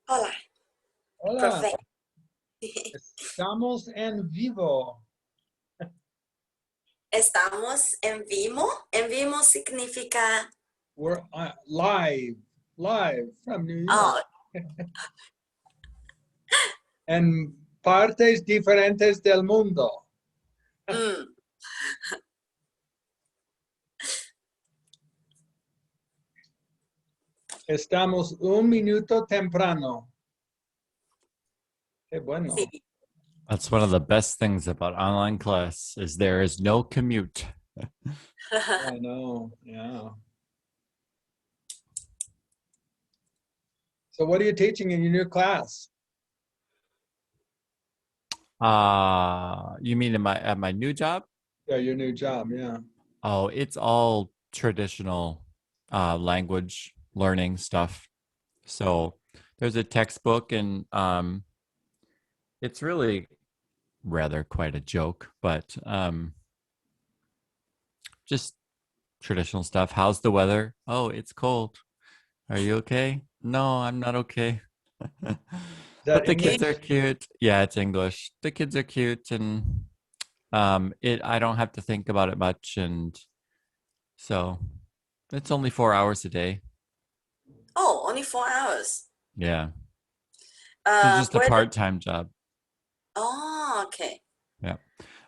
Hola, Hola, profe. estamos en vivo. Estamos en vivo. En vivo significa, We're live from New York. oh, En partes diferentes del mundo. mm, Estamos un minuto temprano. Qué sí. bueno. That's one of the best things about online class is there is no commute. I know, yeah. So what are you teaching in your new class? You mean at my new job? Yeah, your new job, yeah. Oh, it's all traditional language learning stuff. So there's a textbook and it's really rather quite a joke, but just traditional stuff. How's the weather? Oh, it's cold. Are you okay? No, I'm not okay. That But the English? kids are cute. Yeah, it's English. The kids are cute and I don't have to think about it much, and so it's only 4 hours a day. Oh, only 4 hours. Yeah. So just a Where part-time job. oh, okay. Yeah.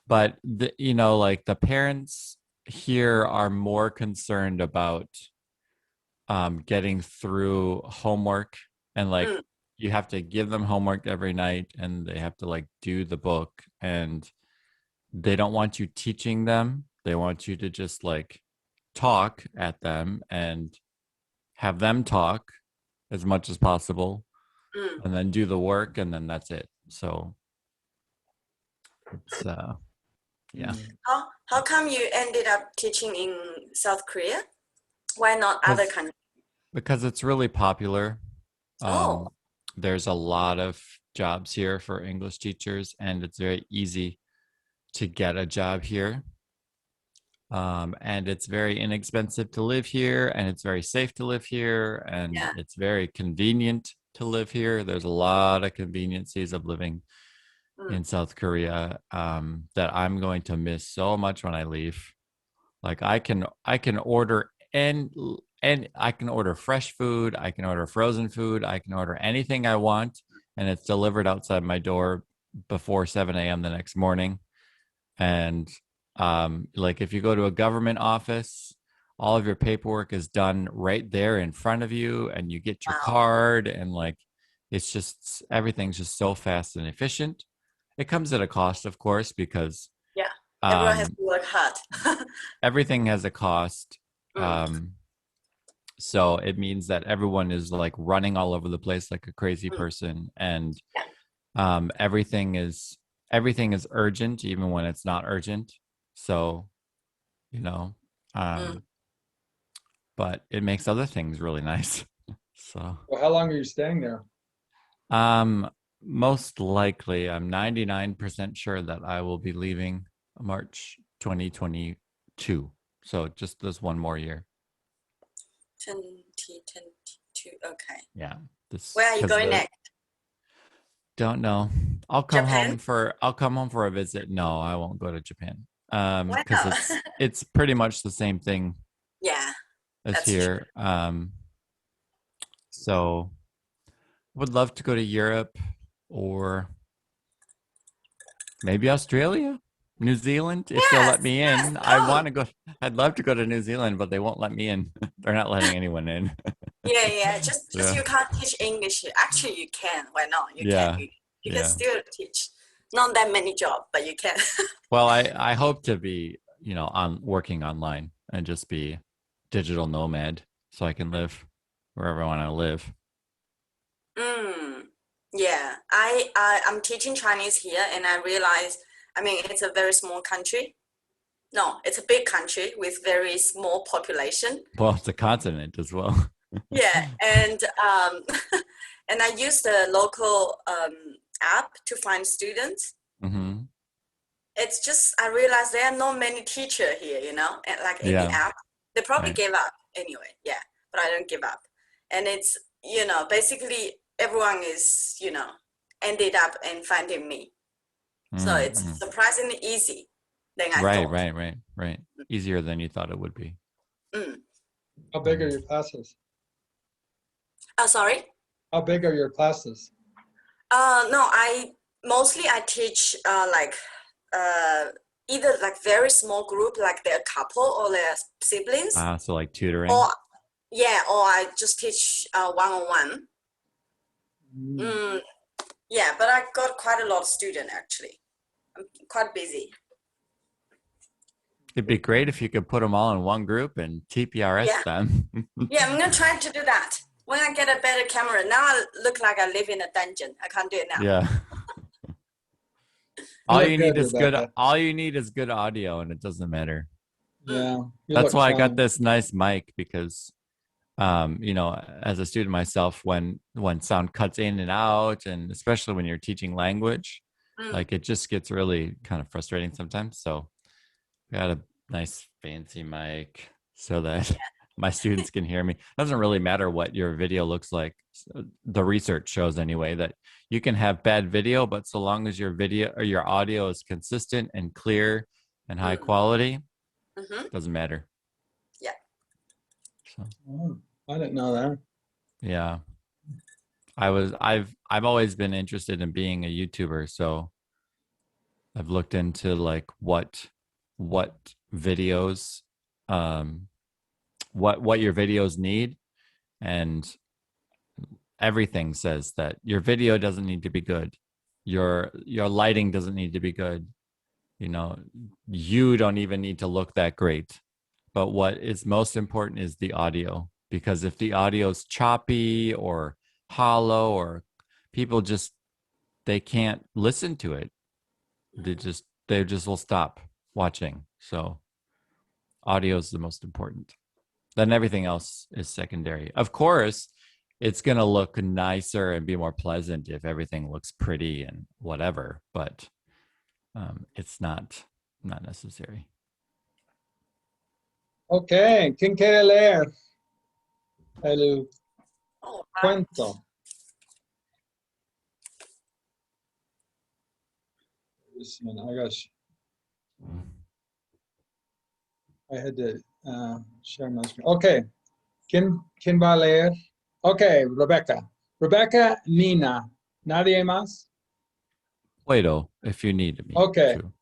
But like the parents here are more concerned about getting through homework, and like Mm, you have to give them homework every night and they have to like do the book, and they don't want you teaching them. They want you to just like talk at them and have them talk as much as possible mm. and then do the work, and then that's it. So it's yeah. How come you ended up teaching in South Korea? Why not other because countries? because it's really popular. Oh, um there's a lot of jobs here for English teachers, and it's very easy to get a job here. And it's very inexpensive to live here, and it's very safe to live here, and yeah. it's very convenient to live here. There's a lot of conveniences of living Mm, in South Korea that I'm going to miss so much when I leave. Like I can order and I can order fresh food, I can order frozen food, I can order anything I want, and it's delivered outside my door before 7 a.m. the next morning. And like if you go to a government office, all of your paperwork is done right there in front of you, and you get your wow. card, and like it's just everything's just so fast and efficient. It comes at a cost, of course, because Yeah. Everyone has to um, work hard. everything has a cost. Mm, So it means that everyone is like running all over the place like a crazy mm, person, and yeah. um, everything is everything is urgent even when it's not urgent. So you know, Mm. um, but it makes other things really nice. So Well, how long are you staying there? um, most likely, I'm 99% sure that I will be leaving March 2022. So just this one more year. 2022. Okay. Yeah, this Where are you because going the next? don't know. Japan? I'll come home for a visit. No, I won't go to Japan. Why Because not? it's pretty much the same thing Yeah, as that's true. here. So would love to go to Europe or maybe Australia, New Zealand, if they'll let Yes, me yes. in. I Oh, want to go. I'd love to go to New Zealand, but they won't let me in. They're not letting anyone in. yeah, yeah. Just Yeah, you can't teach English. Actually, you can. Why not? You can. yeah, You can yeah. still teach. Not that many jobs, but you can. Well, I hope to be on working online and just be digital nomad so I can live wherever I want to live. Mm, yeah. I'm teaching Chinese here, and I realize. I mean, it's a very small country. No, it's a big country with very small population. Well, it's a continent as well. Yeah, and and I use the local app to find students. Hmm. It's just I realized there are not many teacher here, and like in the Yeah, app. They probably right. gave up anyway, yeah, but I don't give up. And it's basically everyone is, ended up in finding me. So it's surprisingly easy than I thought. Right. Easier than you thought it would be. How big are your classes? Oh, sorry? How big are your classes? No, I teach either like very small group, like their couple or their siblings, So like tutoring. or I just teach one-on-one. Yeah, but I got quite a lot of students actually. I'm quite busy. It'd be great if you could put them all in one group and TPRS them. Yeah, I'm gonna try to do that. When I get a better camera, now I look like I live in a dungeon. I can't do it now. Yeah. All you need is good audio, and it doesn't matter. Yeah. That's why I got this nice mic, because as a student myself, when sound cuts in and out, and especially when you're teaching language, like it just gets really kind of frustrating sometimes. So I got a nice fancy mic so that my students can hear me. Doesn't really matter what your video looks like. The research shows anyway that you can have bad video, but so long as your video or your audio is consistent and clear and high quality, doesn't matter. Yeah. So. Oh, I didn't know that. Yeah. I've always been interested in being a YouTuber, so I've looked into like what videos what your videos need, and everything says that your video doesn't need to be good. Your lighting doesn't need to be good. You don't even need to look that great. But what is most important is the audio, because if the audio is choppy or hollow, or people they can't listen to it, they just will stop watching. So audio is the most important. Then everything else is secondary. Of course, it's going to look nicer and be more pleasant if everything looks pretty and whatever, but it's not necessary. Okay, ¿quién quiere leer el cuento? I had to share my screen. Okay, ¿quién va a leer? Okay, Rebecca, Nina. ¿Nadie más? Puedo, if you need me. Okay. To.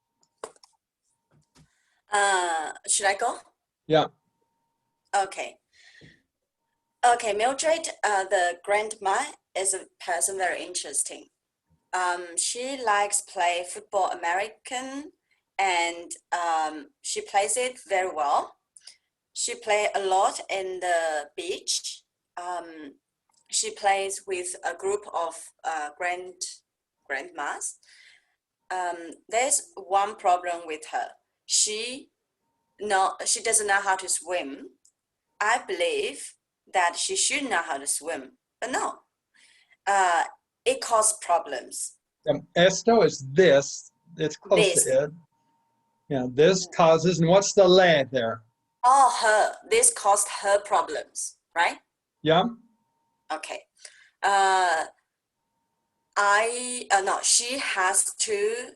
Should I go? Yeah. Okay, Mildred, the grandma, is a person very interesting. She likes play football American, and she plays it very well. She plays a lot in the beach. She plays with a group of grandmas. There's one problem with her. She doesn't know how to swim. I believe that she should know how to swim, but no. It causes problems. Esto is this. It's close to it. Yeah, this causes, and what's the le there? Oh, this caused her problems, right? Yeah. Okay. She has to.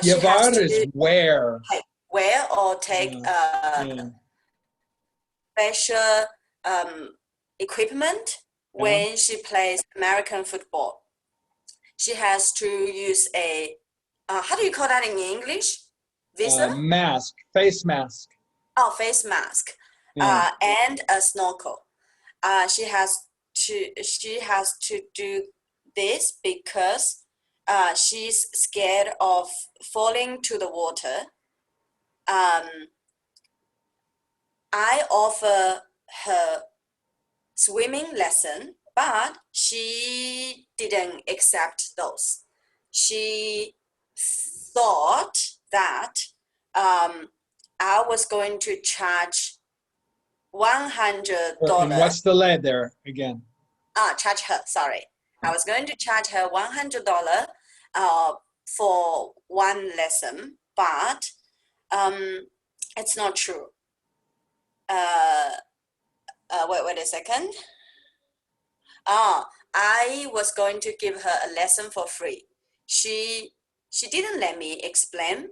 Llevar is wear. Wear or take special equipment when she plays American football. She has to use a how do you call that in English? Visor? Mask, face mask. Oh, face mask. And a snorkel. She has to do this because she's scared of falling to the water. I offer her swimming lesson, but she didn't accept those. She thought that I was going to charge $100. And what's the lead there again? Charge her, sorry. I was going to charge her $100 for one lesson, but it's not true. Wait a second. I was going to give her a lesson for free. She didn't let me explain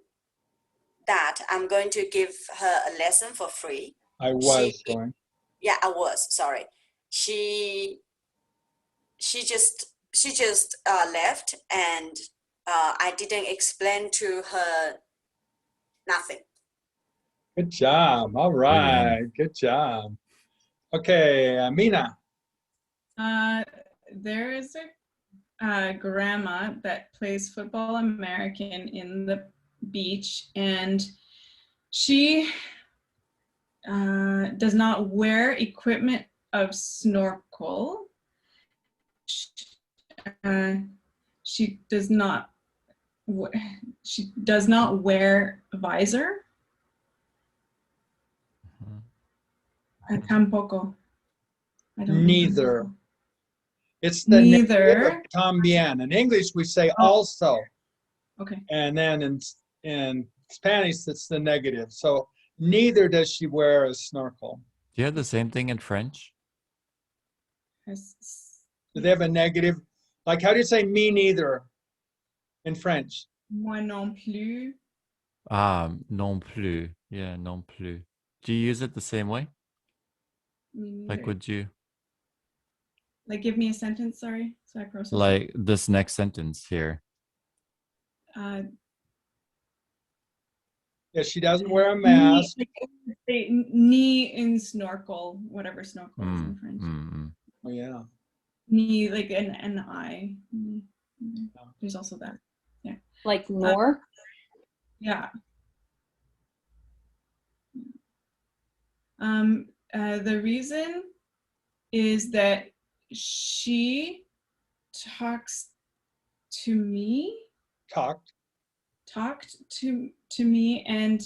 that I'm going to give her a lesson for free. I was going. Yeah, I was, sorry. She just left, and I didn't explain to her nothing. Good job. All right. Good job. Okay, Mina. There is a grandma that plays football American in the beach, and she does not wear equipment of snorkel. She does not wear a visor. Tampoco. I don't know. Neither. It's the Neither. También. In English, we say also. Okay. And then in Spanish, it's the negative. So neither does she wear a snorkel. Do you have the same thing in French? Do they have a negative? Like, how do you say me neither in French? Moi non plus. Non plus. Yeah, non plus. Do you use it the same way? Like, would you? Like, give me a sentence, sorry. So I process like this next sentence here. Yeah, she doesn't wear a mask. Knee in snorkel, whatever snorkel is in French. Oh, yeah. Knee, like an I. There's also that. Yeah. Like more? Yeah. The reason is that she talks to me. Talked to me, and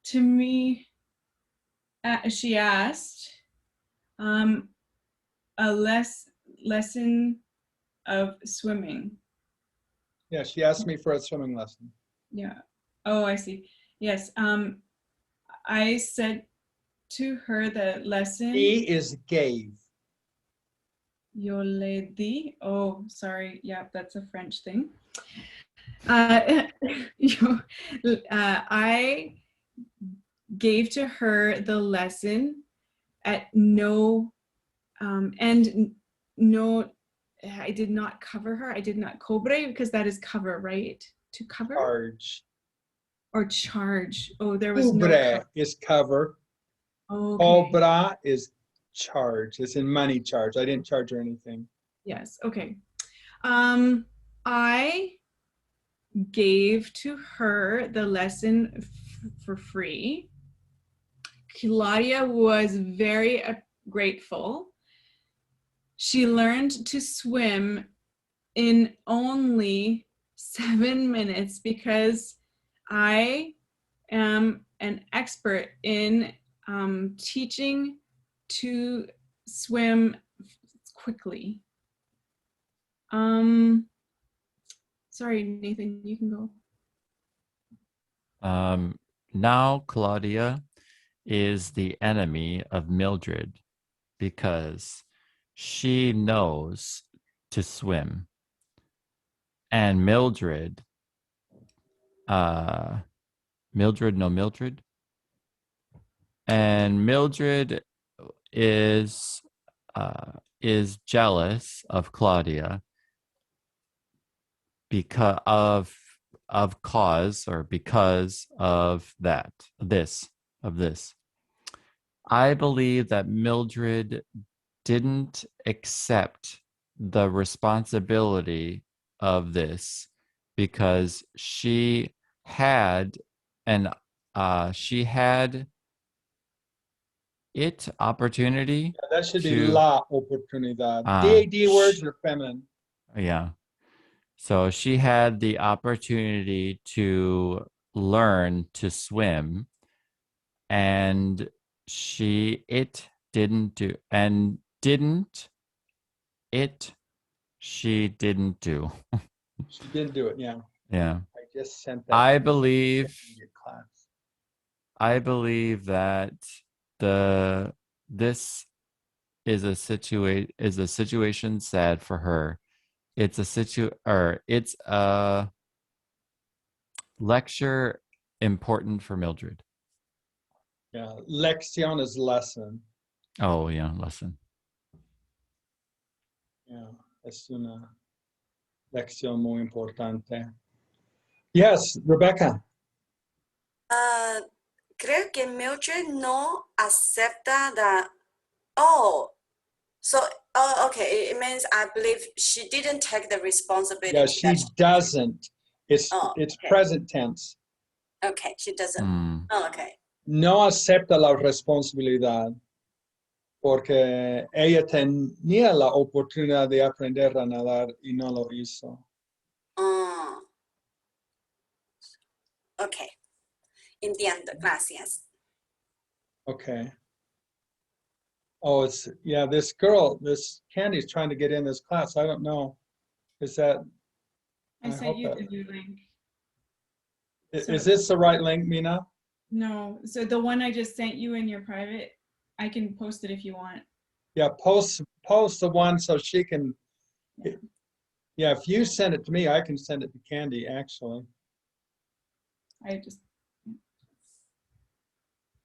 to me, she asked a lesson of swimming. Yeah, she asked me for a swimming lesson. Yeah. Oh, I see. Yes. I said to her the lesson. He is gave. Yo le di. Oh, sorry. Yeah, that's a French thing. I gave to her the lesson at no, and no, I did not cover her. I did not cobre, because that is cover, right? To cover? Charge. Or charge. Oh, there was no Cobre is cover. Okay. Cobra is charge. It's in money charge. I didn't charge her anything. Yes. Okay. I gave to her the lesson for free. Claudia was very grateful. She learned to swim in only 7 minutes because I am an expert in teaching to swim quickly. Sorry, Nathan, you can go. Now Claudia is the enemy of Mildred because she knows to swim. And Mildred. And Mildred is jealous of Claudia because of this. I believe that Mildred didn't accept the responsibility of this because she had opportunity. Yeah, that should be la oportunidad. DAD words are feminine. Yeah. So she had the opportunity to learn to swim, and she didn't do. She didn't do. She didn't do it, yeah. Yeah. I just sent that. I believe class. I believe that this is a situation sad for her? It's a lecture important for Mildred. Yeah, lección is lesson. Oh yeah, lesson. Yeah, es una lección muy importante. Yes, Rebecca. Creo que Mildred no acepta the. Oh, so okay. It means I believe she didn't take the responsibility. Yeah, she doesn't. It's okay. present tense. Okay, she doesn't. Oh, okay. No acepta la responsabilidad porque ella tenía la oportunidad de aprender a nadar y no lo hizo. Okay. Entiendo. Gracias. Okay. Oh, this Candy's trying to get in this class. I don't know. Is that? I sent you the new link. Is this the right link, Mina? No, so the one I just sent you in your private, I can post it if you want. Yeah, post the one so she can. Yeah, if you send it to me, I can send it to Candy. Actually,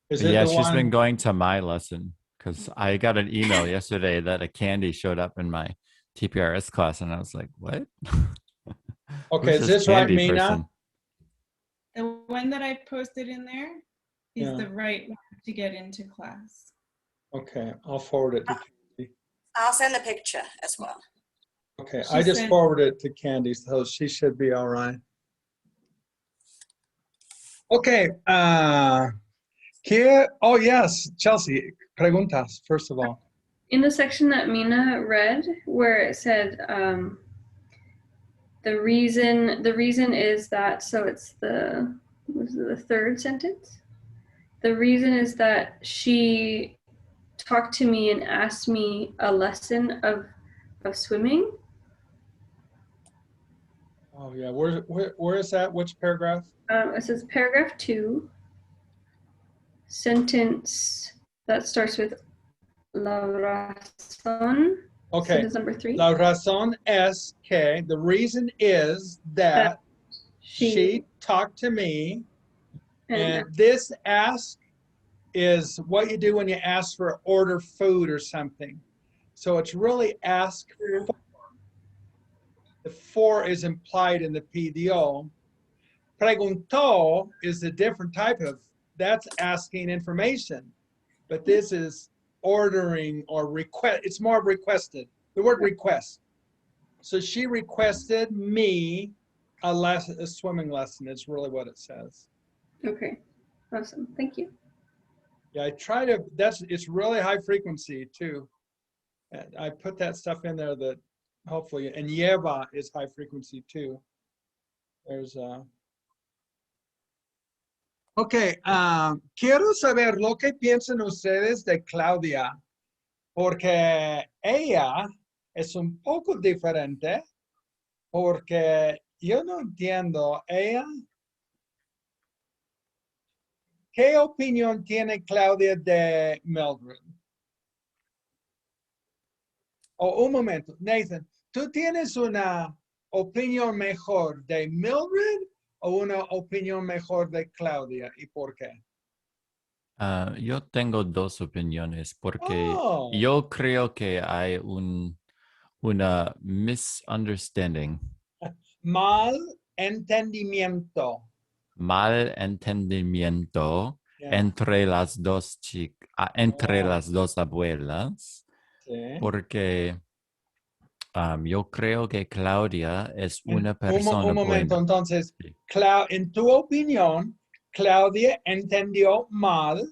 Yeah, she's been going to my lesson because I got an email yesterday that a Candy showed up in my TPRS class, and I was like, "What?" Okay, is this right, Mina? Person? The one that I posted in there is the right one to get into class. Okay, I'll forward it to Candy. I'll send a picture as well. Okay, I just forwarded it to Candy, so she should be all right. Okay, here, oh yes, Chelsea, preguntas, first of all. In the section that Mina read, where it said the reason is that, so it's the third sentence. The reason is that she talked to me and asked me a lesson of swimming. Oh yeah, where is that? Which paragraph? It says paragraph 2, sentence that starts with la razón. Okay. Sentence number 3. La razón es que, the reason is that she talked to me, and this ask is what you do when you ask for order food or something. So it's really ask for. The for is implied in the PDO. Preguntó is a different type of, that's asking information. But this is ordering or request, it's more requested. The word request. So she requested me a swimming lesson is really what it says. Okay, awesome, thank you. Yeah, I try to, it's really high frequency too. And I put that stuff in there that hopefully, and lleva is high frequency too. There's okay, quiero saber lo que piensan ustedes de Claudia, porque ella es un poco diferente, porque yo no entiendo ella. ¿Qué opinión tiene Claudia de Mildred? Oh, un momento, Nathan, ¿tú tienes una opinión mejor de Mildred o una opinión mejor de Claudia y por qué? Yo tengo dos opiniones porque yo creo que hay una misunderstanding. Malentendimiento. Malentendimiento entre las dos entre las dos abuelas. Sí. Porque yo creo que Claudia es una persona un momento, buena. Entonces, en tu opinión, Claudia entendió mal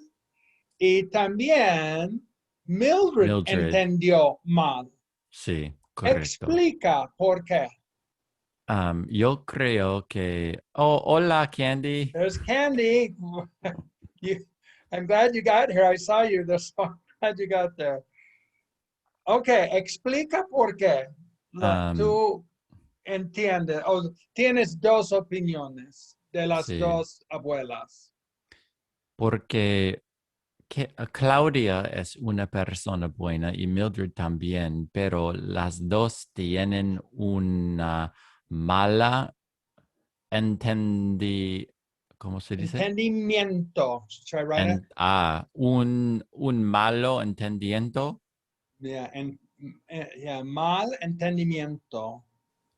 y también Mildred entendió mal. Sí, correcto. Explica por qué. Yo creo que... Oh, hola, Candy. There's Candy. I'm glad you got here. I saw you. I'm glad you got there. Okay, explica por qué. Tú entiendes. Tienes dos opiniones de las dos abuelas. Porque Claudia es una persona buena y Mildred también, pero las dos tienen una mala ¿cómo se dice? Entendimiento. Should I write it? Un malo entendimiento. Yeah, yeah, mal entendimiento.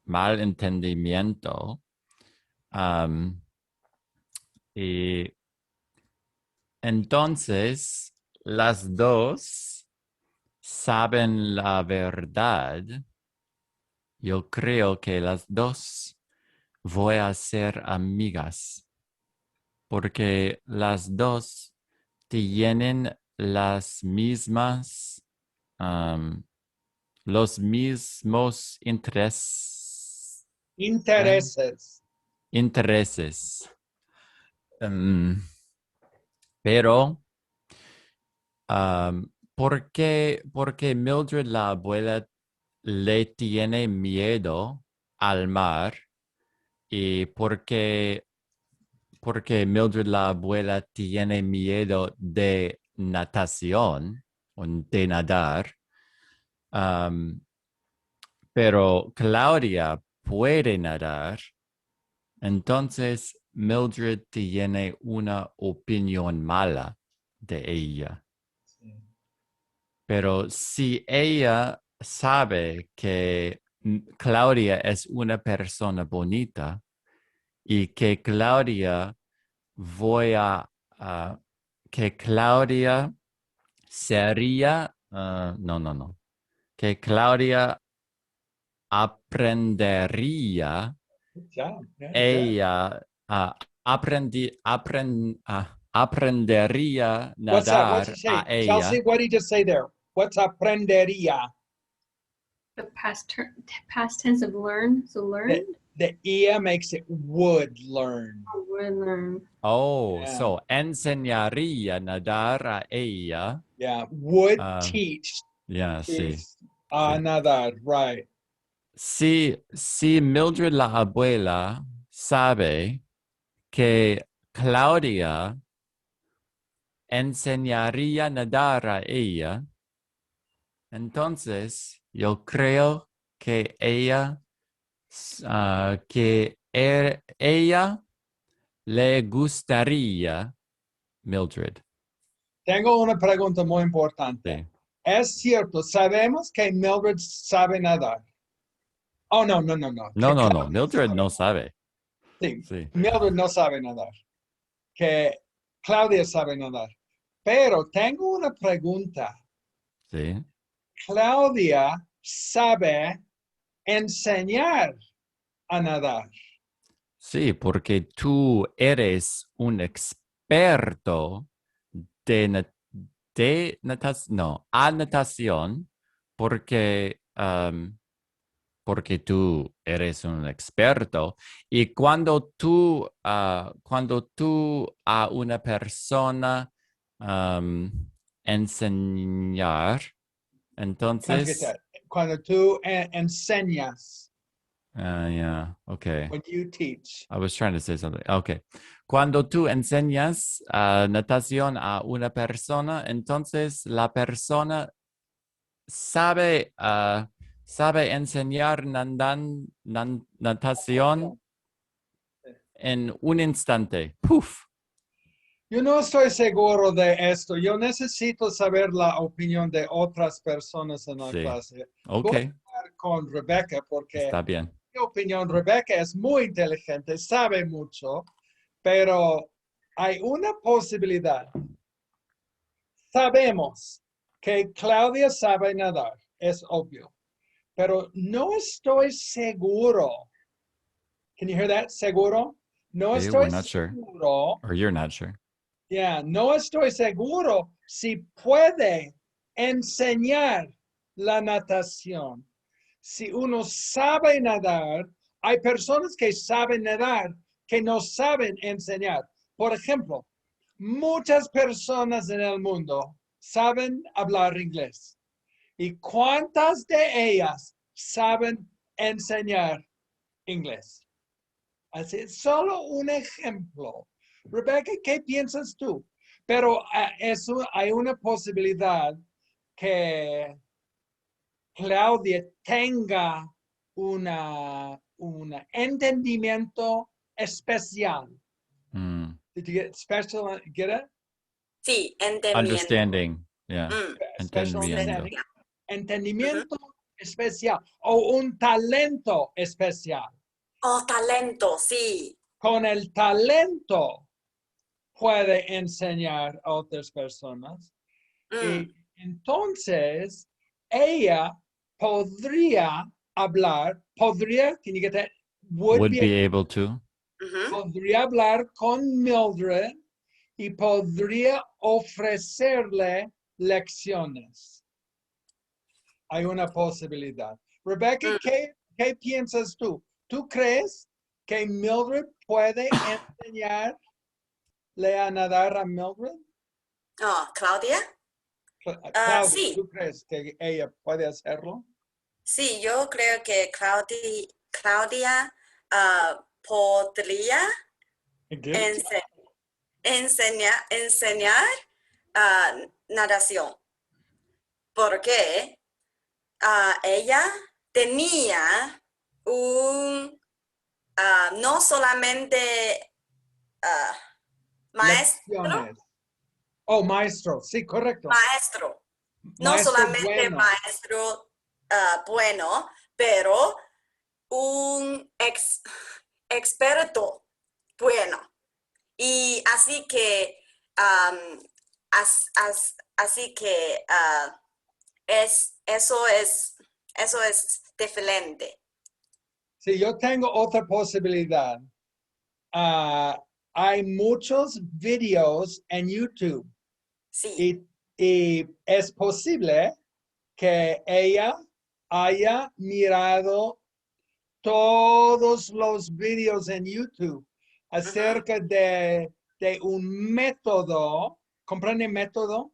Mal entendimiento. Y entonces, las dos saben la verdad. Yo creo que las dos voy a ser amigas porque las dos tienen las mismas, los mismos Intereses. intereses. Pero, porque Mildred, la abuela, le tiene miedo al mar y porque Mildred, la abuela, tiene miedo de natación o de nadar. Pero Claudia puede nadar. Entonces, Mildred tiene una opinión mala de ella. Pero si ella sabe que Claudia es una persona bonita y que Claudia que Claudia sería, no, que Claudia aprendería, Good job. Yeah, good. ella aprendería What's that? What's nadar he a say? ella. Chelsea, what did he just say there? What's aprendería? The past tense of learn. So learn. The ia makes it would learn. Would learn. Oh, Yeah. so enseñaría nadar a ella. Yeah, would teach Yeah, sí. is nadar, right. Si Mildred, la abuela, sabe que Claudia enseñaría nadar a ella, entonces yo creo que ella ella le gustaría Mildred. Tengo una pregunta muy importante. Sí. Es cierto, sabemos que Mildred sabe nadar. Oh, no. No, Mildred no sabe. Sí, Sí. Mildred no sabe nadar. Que Claudia sabe nadar. Pero tengo una pregunta. Sí. Claudia sabe enseñar a nadar. Sí, porque tú eres un experto a natación, porque tú eres un experto. Y cuando tú a una persona enseñar, entonces, Cuando tú enseñas, yeah, okay. when you teach. I was trying to say something. Okay. Cuando tú enseñas natación a una persona, entonces la persona sabe enseñar natación en un instante. ¡Puf! Yo no estoy seguro de esto. Yo necesito saber la opinión de otras personas en la Sí. clase. Ok. Voy a hablar con Rebecca porque Está bien. mi opinión, Rebecca es muy inteligente, sabe mucho, pero hay una posibilidad. Sabemos que Claudia sabe nadar, es obvio, pero no estoy seguro. Can you hear that? ¿Seguro? No Sí, estoy we're not sure. seguro. Or you're not sure. Yeah, no estoy seguro si puede enseñar la natación. Si uno sabe nadar, hay personas que saben nadar que no saben enseñar. Por ejemplo, muchas personas en el mundo saben hablar inglés. ¿Y cuántas de ellas saben enseñar inglés? Así, solo un ejemplo. Rebecca, ¿qué piensas tú? Pero hay una posibilidad que Claudia tenga un entendimiento especial. Mm. Did you get special? Get it? Sí, entendimiento. Understanding. Yeah. Special Entendiendo. understanding. Entendimiento especial o un talento especial. Oh, talento, sí. Con el talento puede enseñar a otras personas. Y entonces ella podría hablar, podría, can you get that? Would be able to. Podría hablar con Mildred y podría ofrecerle lecciones. Hay una posibilidad. Rebecca, ¿qué piensas tú? ¿Tú crees que Mildred puede enseñarle a nadar a Mildred? Oh, Claudia. Claudia, Sí. ¿tú crees que ella puede hacerlo? Sí, yo creo que Claudia podría enseñar natación, porque ella tenía no solamente maestro, Lecciones. Oh, maestro, sí, correcto. no Maestro solamente bueno. maestro bueno, pero un experto bueno. Y así que eso es diferente. Sí, yo tengo otra posibilidad. Hay muchos videos en YouTube Sí. y es posible que ella haya mirado todos los videos en YouTube acerca de un método. ¿Comprende método?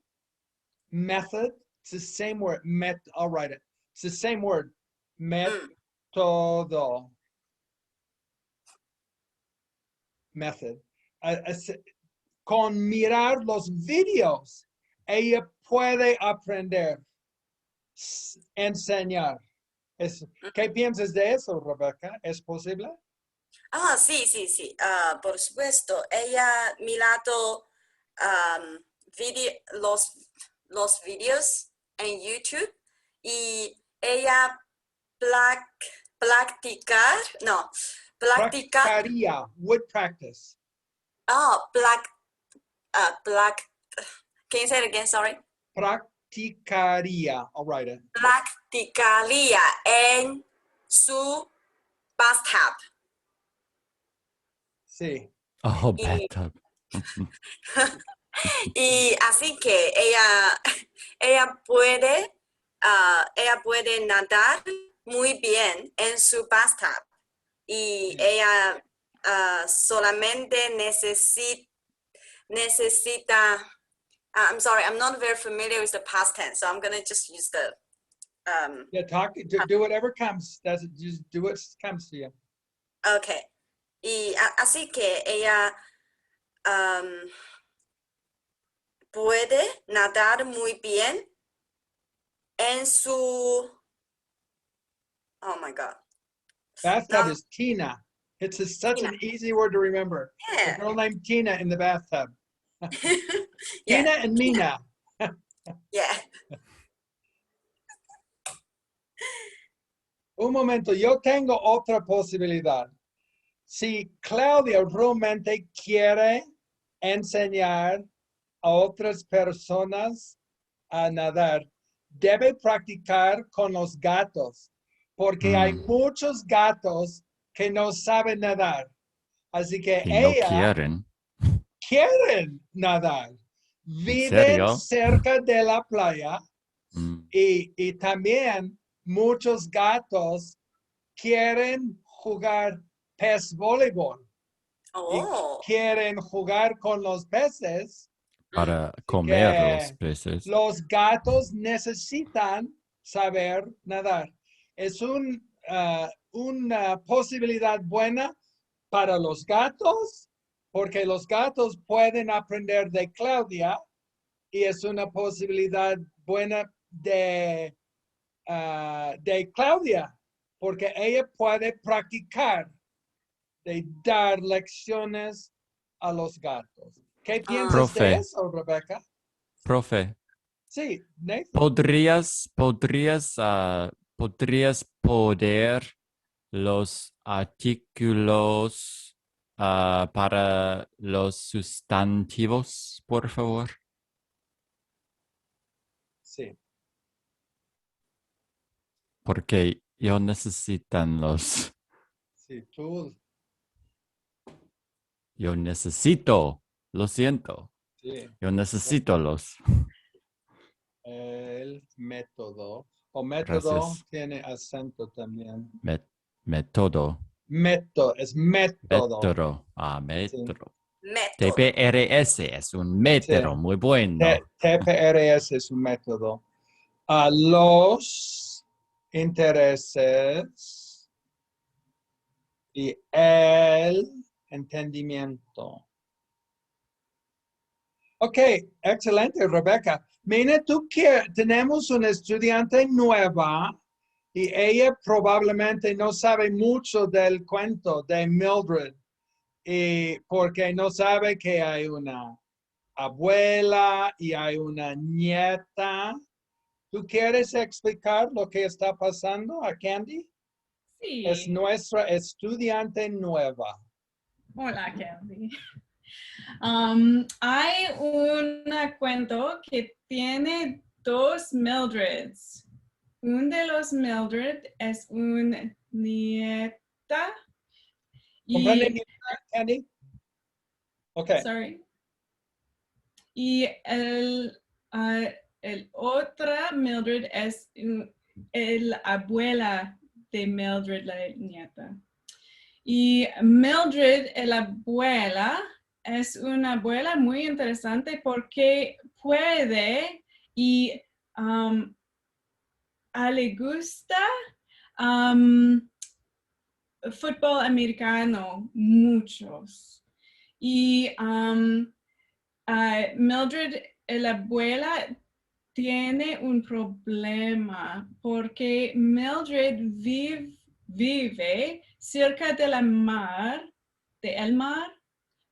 Method. It's the same word. I'll write it. It's the same word. Método. Method. Con mirar los videos, ella puede aprender, enseñar. ¿Qué piensas de eso, Rebecca? ¿Es posible? Sí. Por supuesto. Ella mirado los videos en YouTube y ella Practicaría. Would practice. Can you say it again? Sorry. Practicaría. I'll write it. Practicaría en su bathtub. Sí. Oh, bathtub. Y así que ella puede nadar muy bien en su bathtub. Y ella solamente necesita, I'm sorry, I'm not very familiar with the past tense, so I'm going to just use the Do whatever comes. Just do what comes to you. Okay. Y así que ella puede nadar muy bien en su, oh my God. Bathtub is Tina. It's such an easy word to remember. Yeah. A girl named Tina in the bathtub. Yeah. Tina and Mina. Yeah. Un momento, yo tengo otra posibilidad. Si Claudia realmente quiere enseñar a otras personas a nadar, debe practicar con los gatos, porque hay muchos gatos que no saben nadar. Así que no ella quieren nadar. Viven cerca de la playa y también muchos gatos quieren jugar pez voleibol. Y quieren jugar con los peces. Para comer los peces. Los gatos necesitan saber nadar. Es una posibilidad buena para los gatos porque los gatos pueden aprender de Claudia y es una posibilidad buena de Claudia, porque ella puede practicar de dar lecciones a los gatos. ¿Qué piensas de Profe. eso, Rebecca? Profe, Sí, Nathan. ¿podrías poner los artículos para los sustantivos, por favor? Sí. Porque yo necesitan los. Sí, tú. Yo necesito. Lo siento. Sí. Yo necesito los. El método. O método Gracias. tiene acento también. Método. Método, es método. Método. Sí. Método. Método. TPRS es un método Sí. muy bueno. TPRS es un método. A los intereses y el entendimiento. Ok, excelente, Rebecca. Mira, tenemos una estudiante nueva y ella probablemente no sabe mucho del cuento de Mildred y porque no sabe que hay una abuela y hay una nieta. ¿Tú quieres explicar lo que está pasando a Candy? Es Sí. nuestra estudiante nueva. Hola, Kelly. Hay un cuento que tiene dos Mildreds. Un de los Mildred es un nieta ¿Comprende, y, Candy? Ok. sorry, y el otra Mildred es el abuela de Mildred, la nieta. Y Mildred, la abuela, es una abuela muy interesante porque puede y le gusta fútbol americano, muchos. Y Mildred, la abuela, tiene un problema porque Mildred vive cerca de la mar, del mar,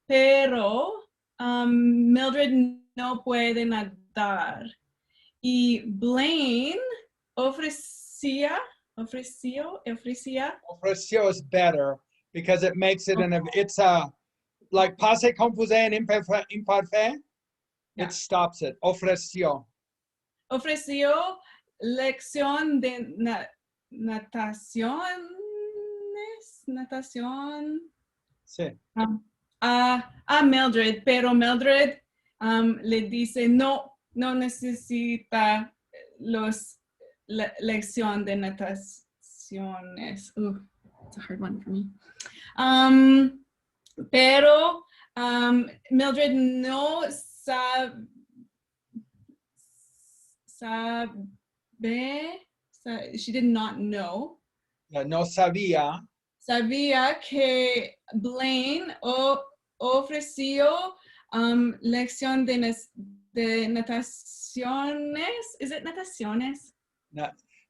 pero Mildred no puede nadar. Y Blaine ofreció. Ofreció is better because it makes it it's a like passé composé and imparfait. Yeah. It stops it. Ofreció. Ofreció lección de natación. Sí. A Mildred, pero Mildred le dice no necesita lección de nataciones. It's a hard one for me. Pero Mildred no she did not know. No sabía. Sabía que Blaine ofreció lección de nataciones. Is it nataciones?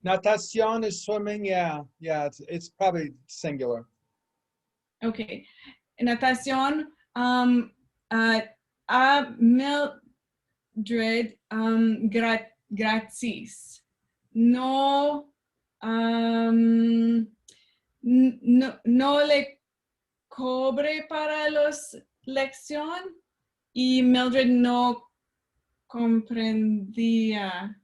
Natación is swimming. Yeah, it's probably singular. Okay. Natación a Mildred gratis. No le cobre para los lección y Mildred no comprendía.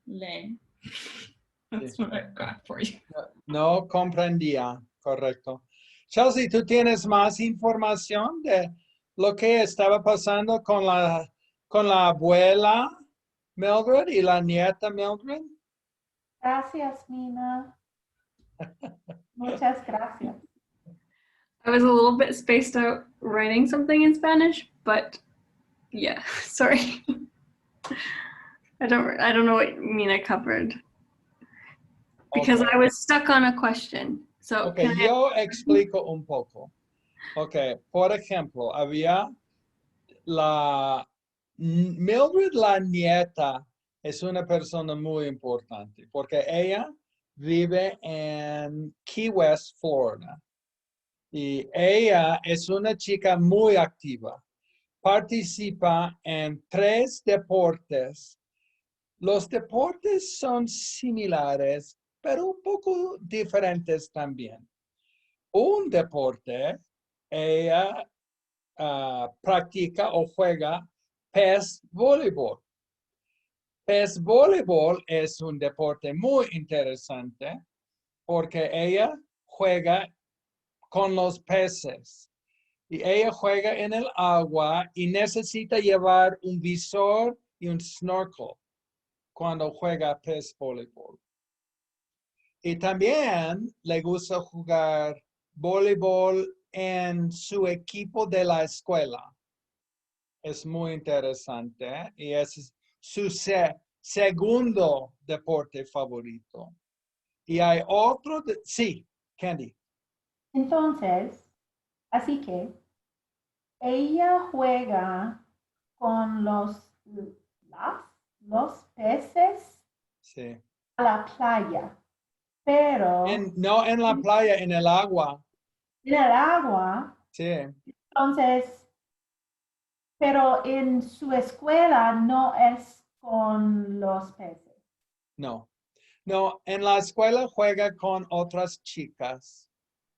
That's what I've got for you. No comprendía, correcto. Chelsea, ¿tú tienes más información de lo que estaba pasando con la abuela Mildred y la nieta Mildred? Gracias, Mina. Muchas gracias. I was a little bit spaced out writing something in Spanish, but yeah, sorry. I don't know what Mina covered. Because Okay. I was stuck on a question. So Okay, yo explico un poco. Okay, por ejemplo, había Mildred, la nieta, es una persona muy importante porque ella vive en Key West, Florida. Y ella es una chica muy activa. Participa en 3 deportes. Los deportes son similares, pero un poco diferentes también. Un deporte, ella practica o juega pes voleibol. Pes voleibol es un deporte muy interesante porque ella juega con los peces y ella juega en el agua y necesita llevar un visor y un snorkle cuando juega pes voleibol. Y también le gusta jugar voleibol en su equipo de la escuela. Es muy interesante y es su segundo deporte favorito. Y hay otro, sí, Candy. Entonces, así que ella juega con los peces Sí. a la playa, pero No en la playa, en el agua. en el agua. Sí. Entonces, pero en su escuela no es con los peces. No. No, en la escuela juega con otras chicas.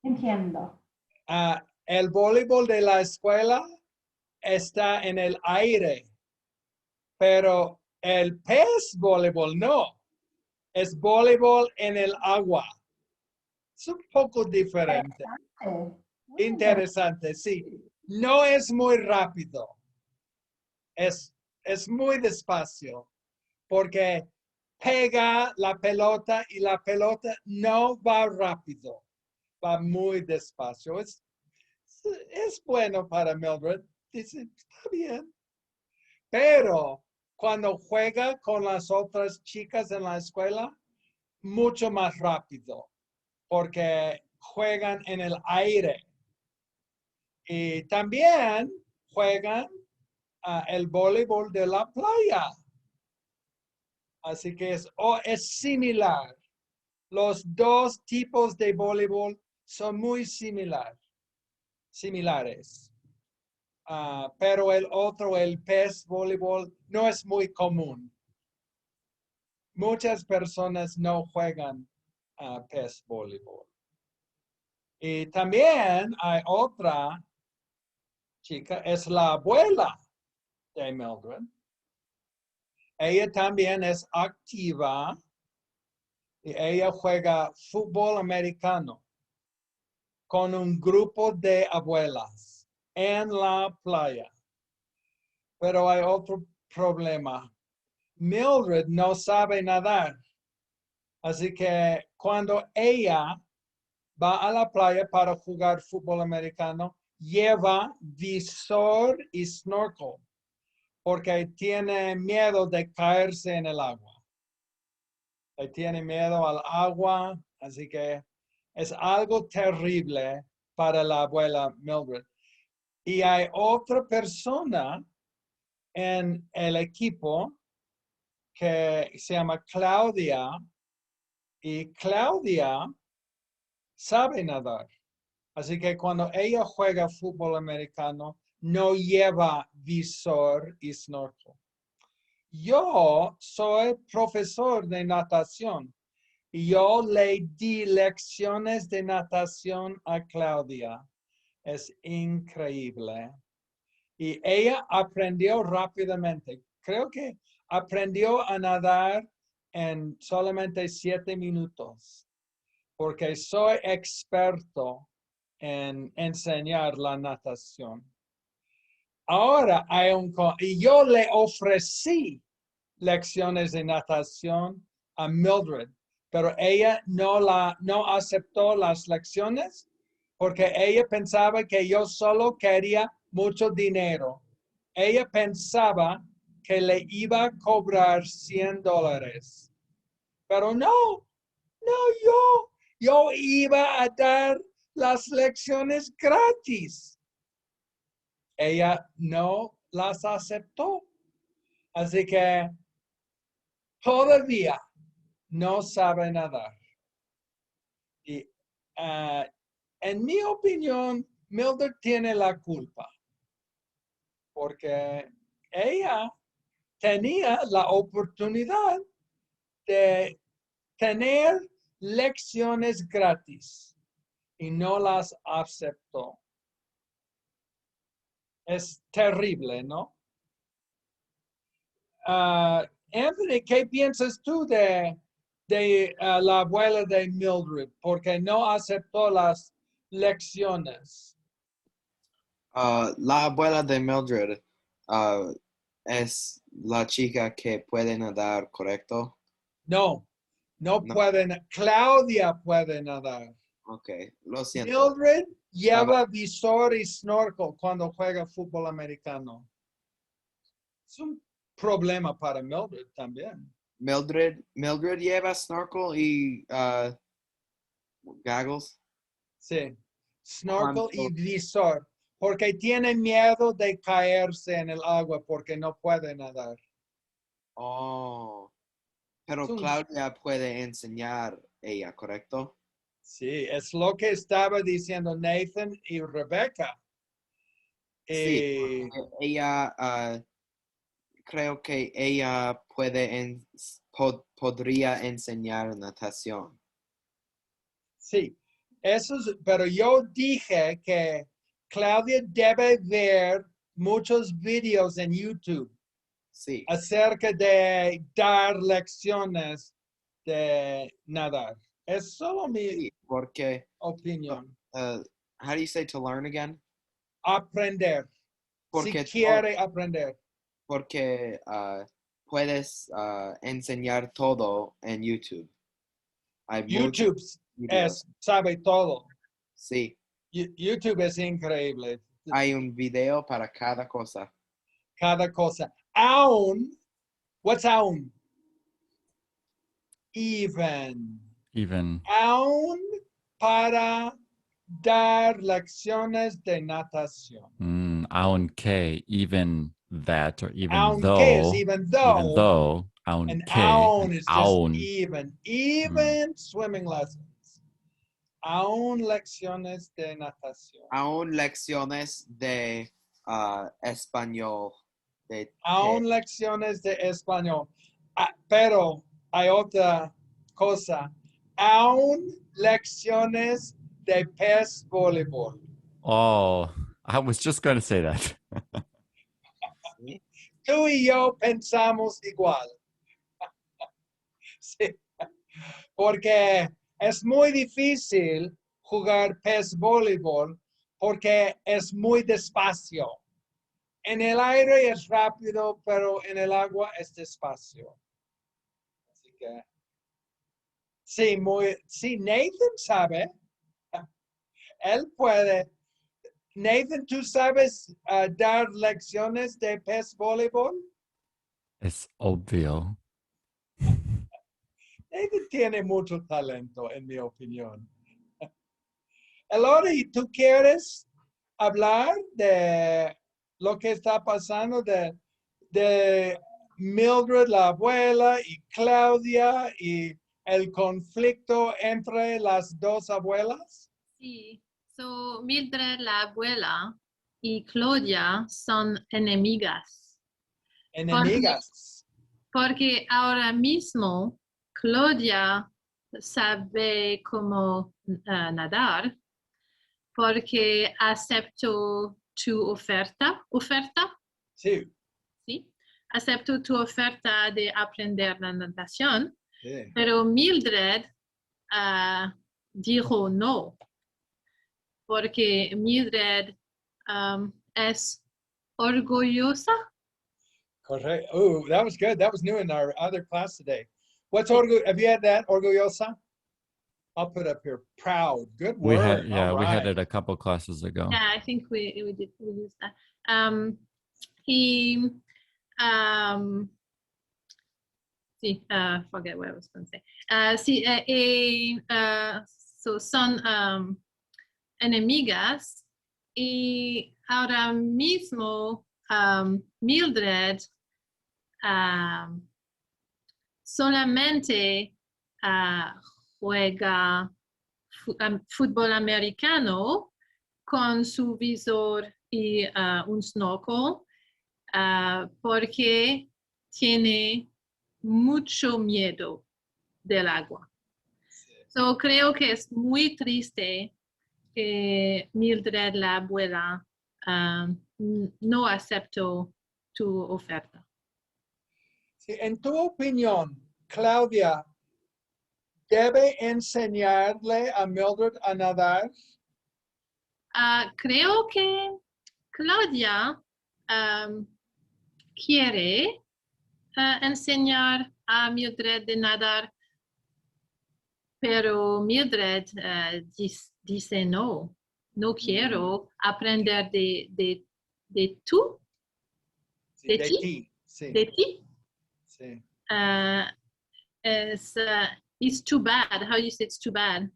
Entiendo. El voleibol de la escuela está en el aire, pero el pez voleibol no. Es voleibol en el agua. Es un poco diferente. Muy Interesante, sí. No es muy rápido. Es muy despacio porque pega la pelota y la pelota no va rápido. Va muy despacio. Es bueno para Mildred. Dice, está bien. Pero cuando juega con las otras chicas en la escuela, mucho más rápido, porque juegan en el aire. Y también juegan el voleibol de la playa. Así que es similar. Los 2 tipos de voleibol son muy similares. Pero el otro, el pes voleibol, no es muy común. Muchas personas no juegan pes voleibol. Y también hay otra chica, es la abuela de Mildred. Ella también es activa y ella juega fútbol americano con un grupo de abuelas en la playa. Pero hay otro problema. Mildred no sabe nadar. Así que cuando ella va a la playa para jugar fútbol americano, lleva visor y snorkel porque tiene miedo de caerse en el agua. Tiene miedo al agua, así que es algo terrible para la abuela Mildred. Y hay otra persona en el equipo que se llama Claudia, y Claudia sabe nadar. Así que cuando ella juega fútbol americano, no lleva visor y snorkel. Yo soy profesor de natación y yo le di lecciones de natación a Claudia. Es increíble. Y ella aprendió rápidamente. Creo que aprendió a nadar en solamente 7 minutos, porque soy experto en enseñar la natación. Ahora y yo le ofrecí lecciones de natación a Mildred, pero ella no aceptó las lecciones porque ella pensaba que yo solo quería mucho dinero. Ella pensaba que le iba a cobrar $100. Pero no, yo iba a dar las lecciones gratis. Ella no las aceptó. Así que todavía no sabe nadar. Y en mi opinión, Mildred tiene la culpa. Porque ella tenía la oportunidad de tener lecciones gratis y no las aceptó. Es terrible, ¿no? Anthony, ¿qué piensas tú de la abuela de Mildred? Porque no aceptó las lecciones. La abuela de Mildred es la chica que puede nadar, ¿correcto? No pueden. Claudia puede nadar. Ok, lo siento. Mildred lleva visor y snorkle cuando juega fútbol americano. Es un problema para Mildred también. Mildred lleva snorkel y goggles. Sí, snorkel y visor, porque tiene miedo de caerse en el agua porque no puede nadar. Oh, pero Sí. Claudia puede enseñar ella, ¿correcto? Sí, es lo que estaba diciendo Nathan y Rebecca. Sí, ella, creo que ella podría enseñar natación. Sí, pero yo dije que Claudia debe ver muchos videos en YouTube Sí. acerca de dar lecciones de nadar. Es solo mi Porque, opinión. how do you say to learn again? Aprender. Porque, Si quiere aprender. Porque puedes enseñar todo en YouTube. Hay YouTube videos. sabe todo. Sí, YouTube es increíble. hay un video para cada cosa. Cada cosa. Aún, what's aún? Even. Aún para dar lecciones de natación. Aunque, even that, or even Aunque though. is even though. Aunque. And aún is just Aún. even swimming lessons. Aún lecciones de natación. Aún lecciones de español. Aún lecciones de español. Pero hay otra cosa. Aún lecciones de pez voleibol. Oh, I was just going to say that. ¿Sí? Tú y yo pensamos igual. Sí. Porque es muy difícil jugar pez voleibol porque es muy despacio. En el aire es rápido, pero en el agua es despacio. Así que sí, Nathan sabe. Él puede. Nathan, ¿tú sabes dar lecciones de pez voleibol? Es obvio. Nathan tiene mucho talento, en mi opinión. Elodie, ¿tú quieres hablar de lo que está pasando de Mildred, la abuela, y Claudia, y el conflicto entre las dos abuelas? Sí, so Mildred, la abuela, y Claudia son enemigas. Enemigas. Porque ahora mismo Claudia sabe cómo nadar porque acepto tu oferta. Sí. ¿Sí? Acepto tu oferta de aprender la natación, Sí. pero Mildred dijo no, porque Mildred es orgullosa. Correct. Oh, that was good. That was new in our other class today. What's have you had that, orgullosa? I'll put up here, proud. Good word. We had it a couple classes ago. Yeah, I think we used that. He forget what I was going to say. So son enemigas y ahora mismo Mildred solamente juega fútbol americano con su visor y un snorkel porque tiene mucho miedo del agua. So, creo que es muy triste que Mildred, la abuela, no aceptó tu oferta. Sí, en tu opinión, Claudia, ¿debe enseñarle a Mildred a nadar? Creo que Claudia quiere enseñar a Mildred de nadar, pero Mildred dice no quiero aprender de tú, Sí, de de ti, ti. Sí, de ti. sí. It's too bad. How you say it's too bad?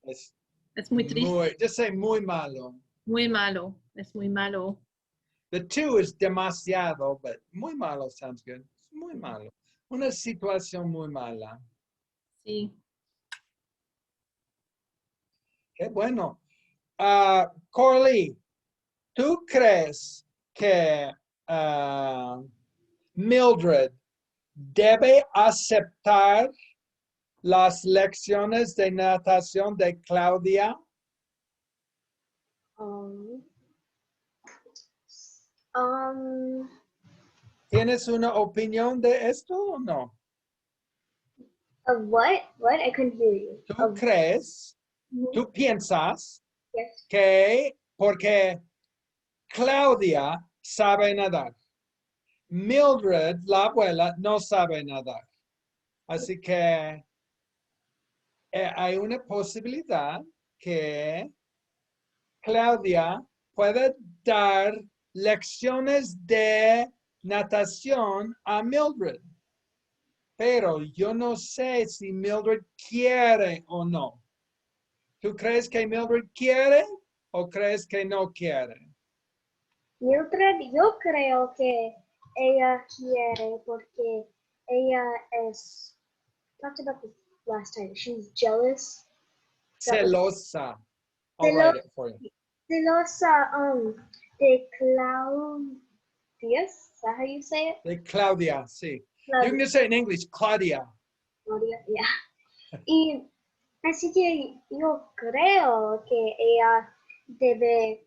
Es muy triste. Just say muy malo. Muy malo. Es muy malo. The two is demasiado, but muy malo sounds good. Muy malo. Una situación muy mala. Sí. Qué bueno. Corley, ¿tú crees que Mildred debe aceptar las lecciones de natación de Claudia? ¿Tienes una opinión de esto o no? Of what? What? I couldn't hear you. ¿Tú crees, tú piensas Yes. que porque Claudia sabe nadar, Mildred, la abuela, no sabe nadar? Así que hay una posibilidad que Claudia puede dar lecciones de natación a Mildred. Pero yo no sé si Mildred quiere o no. ¿Tú crees que Mildred quiere o crees que no quiere? Mildred, yo creo que ella quiere porque ella es. Talked about this last time. She's jealous. Celosa. I'll write it for you. Celosa de Claudia. Is that how you say it? De Claudia, sí. Claudia. You can just say it in English, Claudia. Claudia, yeah. Y así que yo creo que ella debe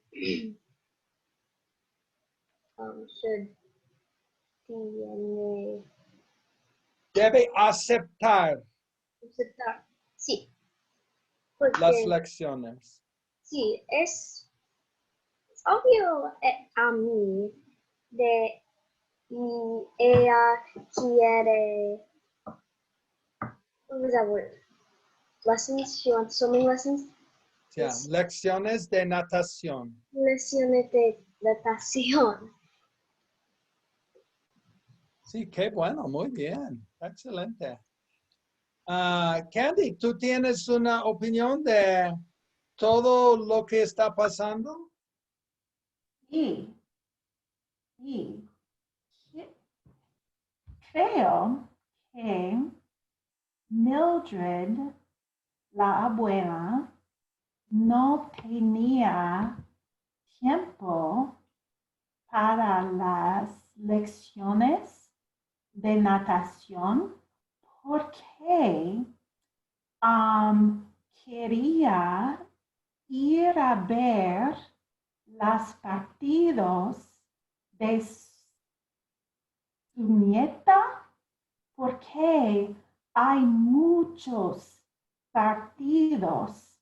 tiene Debe aceptar aceptar. Sí. las Porque lecciones. sí, es obvio a mí de ella quiere. What was that word? Lessons? She wants swimming lessons? Yeah, lecciones de natación. Lecciones de natación. Sí, qué bueno, muy bien. Excelente. Candy, ¿tú tienes una opinión de todo lo que está pasando? Sí. Sí. Creo que Mildred, la abuela, no tenía tiempo para las lecciones de natación porque quería ir a ver los partidos de su nieta porque hay muchos partidos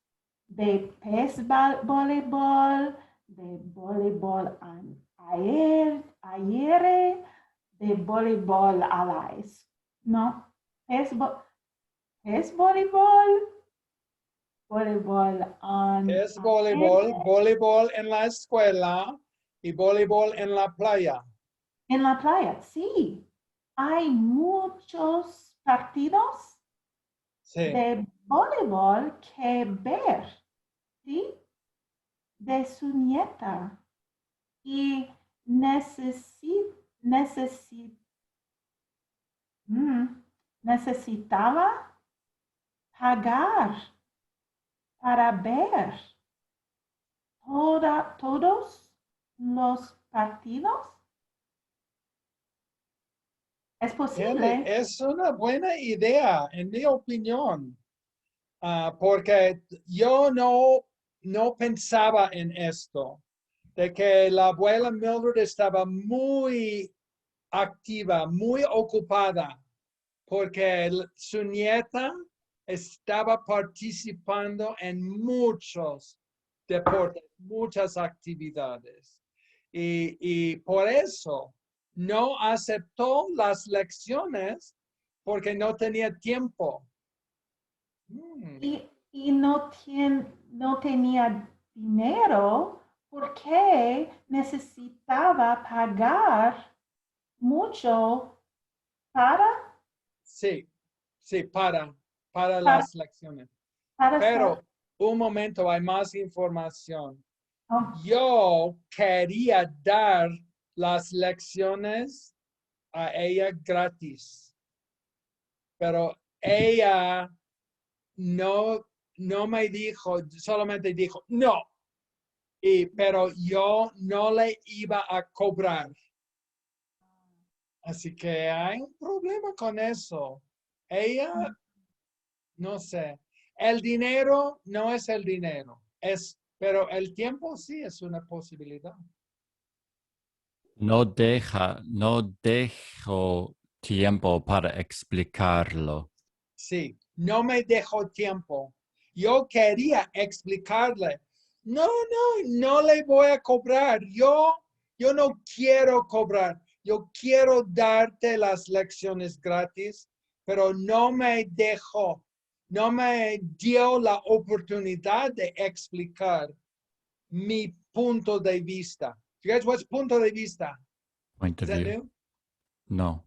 de voleibol, de voleibol ayer, de voleibol a la no, es voleibol, voleibol Es voleibol en la escuela y voleibol en la playa. En la playa, sí. Hay muchos partidos Sí. de voleibol que ver, ¿sí? De su nieta. Y necesitaba pagar para ver todos los partidos. Es posible. Es una buena idea, en mi opinión, porque yo no pensaba en esto, de que la abuela Mildred estaba muy activa, muy ocupada, porque su nieta estaba participando en muchos deportes, muchas actividades. Y por eso no aceptó las lecciones porque no tenía tiempo. Y no tenía dinero porque necesitaba pagar mucho para Sí, para las lecciones. Pero un momento, hay más información. Yo quería dar las lecciones a ella gratis, pero ella no me dijo, solamente dijo no, pero yo no le iba a cobrar. Así que hay un problema con eso. Ella, no sé, el dinero no es el dinero, pero el tiempo sí es una posibilidad. No dejo tiempo para explicarlo. Sí, no me dejó tiempo. Yo quería explicarle, no le voy a cobrar. Yo no quiero cobrar. Yo quiero darte las lecciones gratis, pero no me dejó. No me dio la oportunidad de explicar mi punto de vista. You guys, what's punto de vista? Point Is of that view. new? No.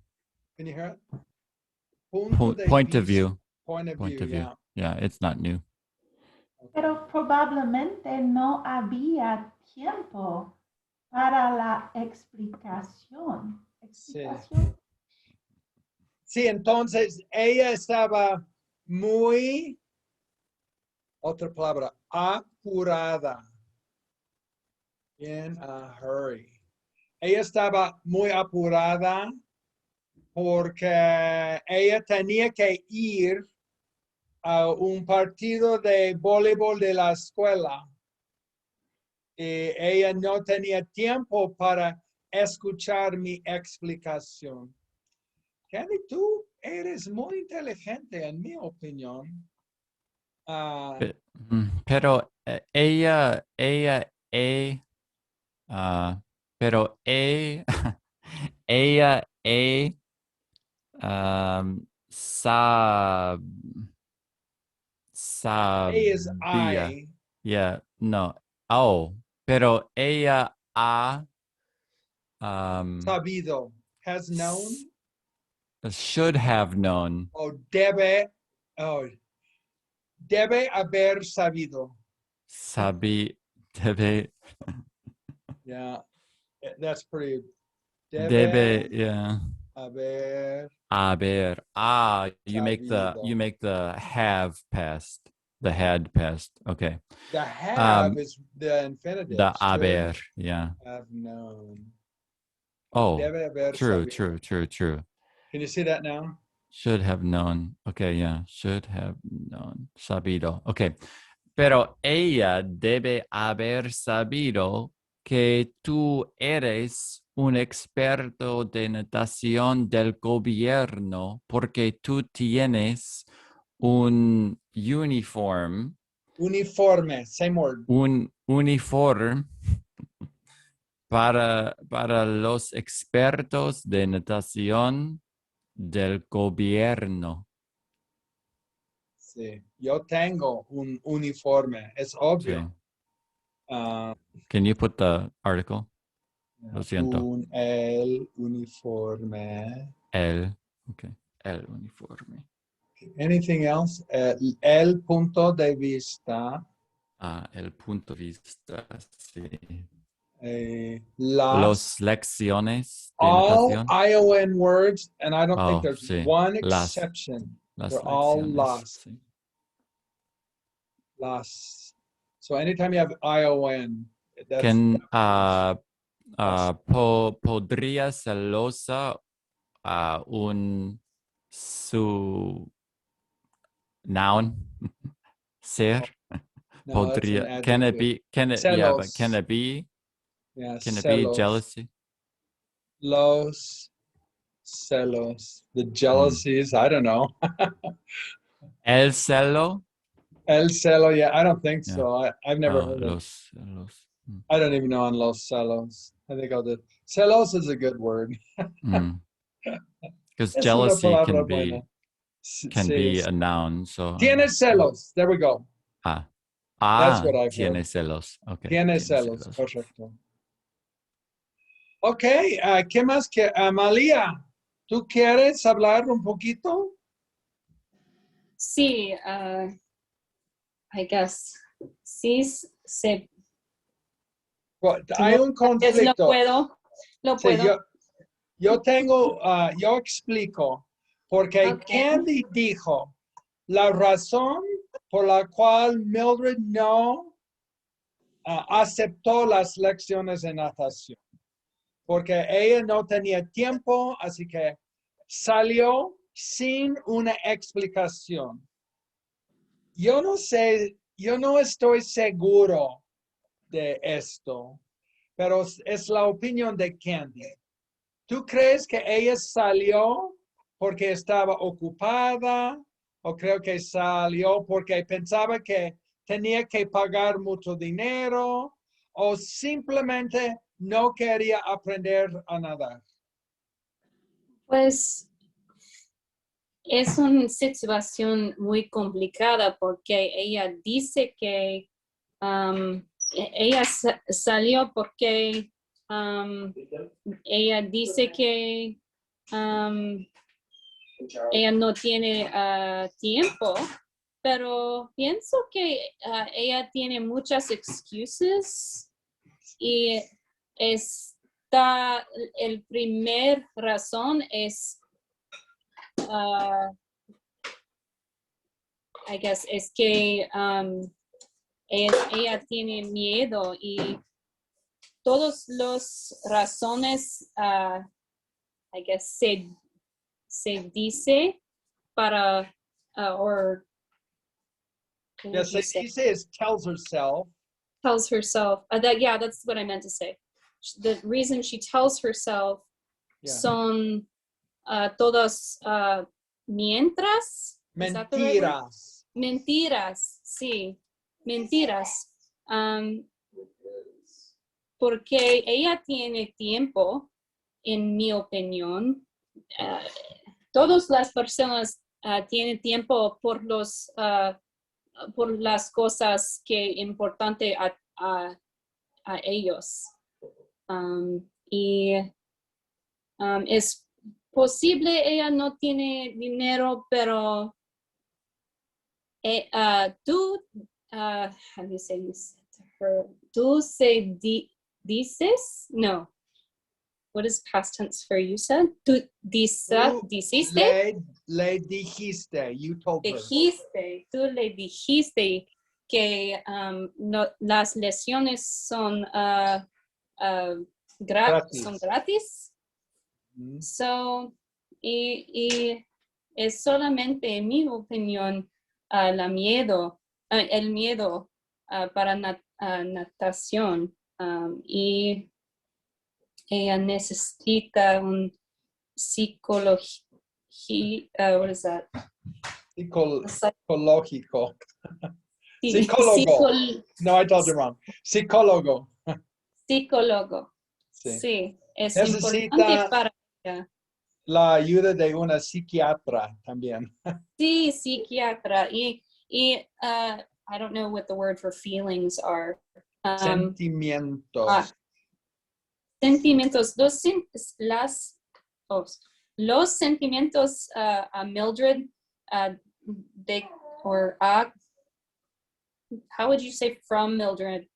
Can you hear it? Point of view. Point of Point view, of view. yeah. Yeah, it's not new. Pero probablemente no había tiempo para la explicación. Sí, entonces ella estaba muy, otra palabra, apurada. In a hurry. Ella estaba muy apurada porque ella tenía que ir a un partido de voleibol de la escuela. Y ella no tenía tiempo para escuchar mi explicación. Kenny, tú eres muy inteligente, en mi opinión. Pero ella, pero ella, is sabía. I. Yeah, no. Oh, pero ella ha Sabido. Has known. Should have known. O debe haber sabido. Debe. Yeah, that's pretty. Debe, yeah. Haber. You make the have past, the had past. Okay. The have is the infinitive. The haber, yeah. Have known. Oh, Debe haber true. Can you see that now? Should have known. Okay, yeah. Should have known. Sabido. Okay. Pero ella debe haber sabido que tú eres un experto de natación del gobierno porque tú tienes un uniforme. Uniforme, same word. Un uniforme para los expertos de natación del gobierno. Sí, yo tengo un uniforme, es obvio. Sí. Can you put the article? Lo siento. El uniforme. Okay. El uniforme. Anything else? El punto de vista. El punto de vista, sí. Los lecciones de all natación. ION words, and I don't think Oh, there's sí. one Las exception. Las They're all lecciones. las. Sí. Las. So anytime you have ION, that's Can, podría celosa un su noun ser? no, that's an Podría, can it adjective. be, yeah, but can Celos. it be, Yeah, can it be celos. jealousy? Los celos. The jealousies, I don't know. El celo? El celo, yeah, I don't think Yeah. so. I've never heard of it. Los celos. I don't even know on los celos. I think I'll do. Celos is a good word. Because Es una jealousy palabra buena. can Sí, be sí. a noun. So Tiene celos. There we go. That's what I've tiene heard. celos. Okay. Tiene celos. Correcto. Ok, ¿qué más? Amalia, ¿tú quieres hablar un poquito? Sí, I guess. Sí, se. Hay un conflicto. Lo Sí, puedo. yo tengo, yo explico, porque Okay. Candy dijo la razón por la cual Mildred no aceptó las lecciones de natación, porque ella no tenía tiempo, así que salió sin una explicación. Yo no sé, yo no estoy seguro de esto, pero es la opinión de Candy. ¿Tú crees que ella salió porque estaba ocupada o creo que salió porque pensaba que tenía que pagar mucho dinero o simplemente no quería aprender a nadar? Pues es una situación muy complicada porque ella dice que ella salió porque ella dice que ella no tiene tiempo, pero pienso que ella tiene muchas excuses y el primer razón es I guess es que ella tiene miedo y todas las razones I guess se dice para or Yes, se dice is tells herself. Tells herself that's what I meant to say. The reason she tells herself son todas mientras. Mentiras. Mentiras, sí, mentiras. Porque ella tiene tiempo, en mi opinión. Todas las personas tienen tiempo por las cosas que importante a ellos. Y es posible ella no tiene dinero, pero tú, how do you say this to her? Tú dices? No. What is past tense for you said? Tú dijiste? Le dijiste. You told her. Tú le dijiste que las lesiones son gratis. So, y es solamente, en mi opinión, el miedo para natación. Y ella necesita un psicológico. What is that? Psicológico. Psicólogo. No, I told you wrong. Psicólogo. Psicólogo. Sí, es importante para ella. La ayuda de una psiquiatra también. Sí, psiquiatra. Y I don't know what the word for feelings are. Sentimientos. Sentimientos. Los sentimientos a Mildred how would you say from Mildred?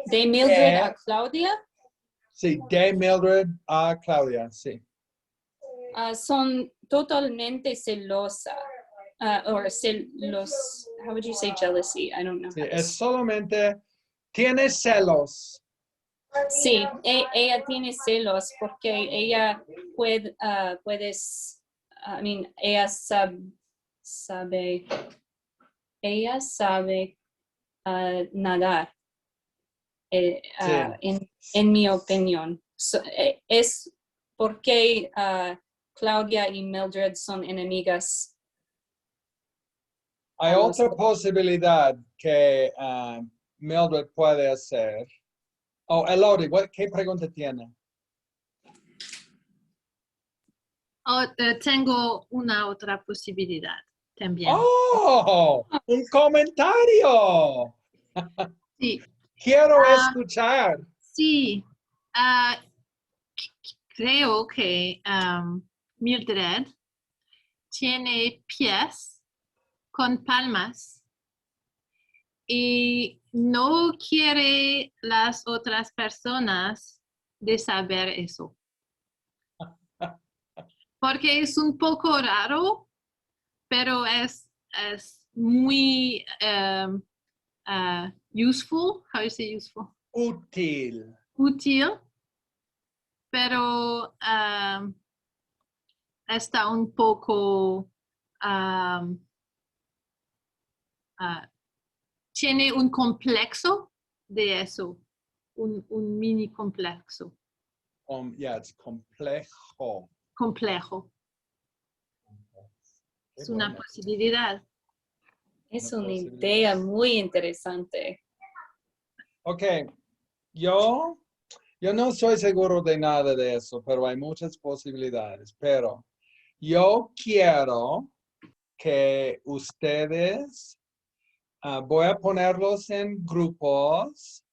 De Mildred a Claudia? Sí, de Mildred a Claudia, sí. Son totalmente celosa. Or celos, how would you say jealousy? I don't know. Sí, es solamente, tiene celos. Sí, ella tiene celos porque ella ella sabe nadar, Sí. en mi opinión. Es porque Claudia y Mildred son enemigas. Hay otra posibilidad que Mildred puede hacer. Oh, Elodie, ¿qué pregunta tiene? Tengo una otra posibilidad también. ¡Oh! ¡Un comentario! Sí. Quiero escuchar. Sí. Creo que Mildred tiene pies con palmas y no quiere las otras personas de saber eso. Porque es un poco raro, pero es muy useful. How do you say useful? Útil. Útil, pero está un poco tiene un complexo de eso, un mini complexo. Es complejo. Complejo. Es una posibilidad. Es una idea muy interesante. Ok, yo no soy seguro de nada de eso, pero hay muchas posibilidades. Pero yo quiero que ustedes, voy a ponerlos en grupos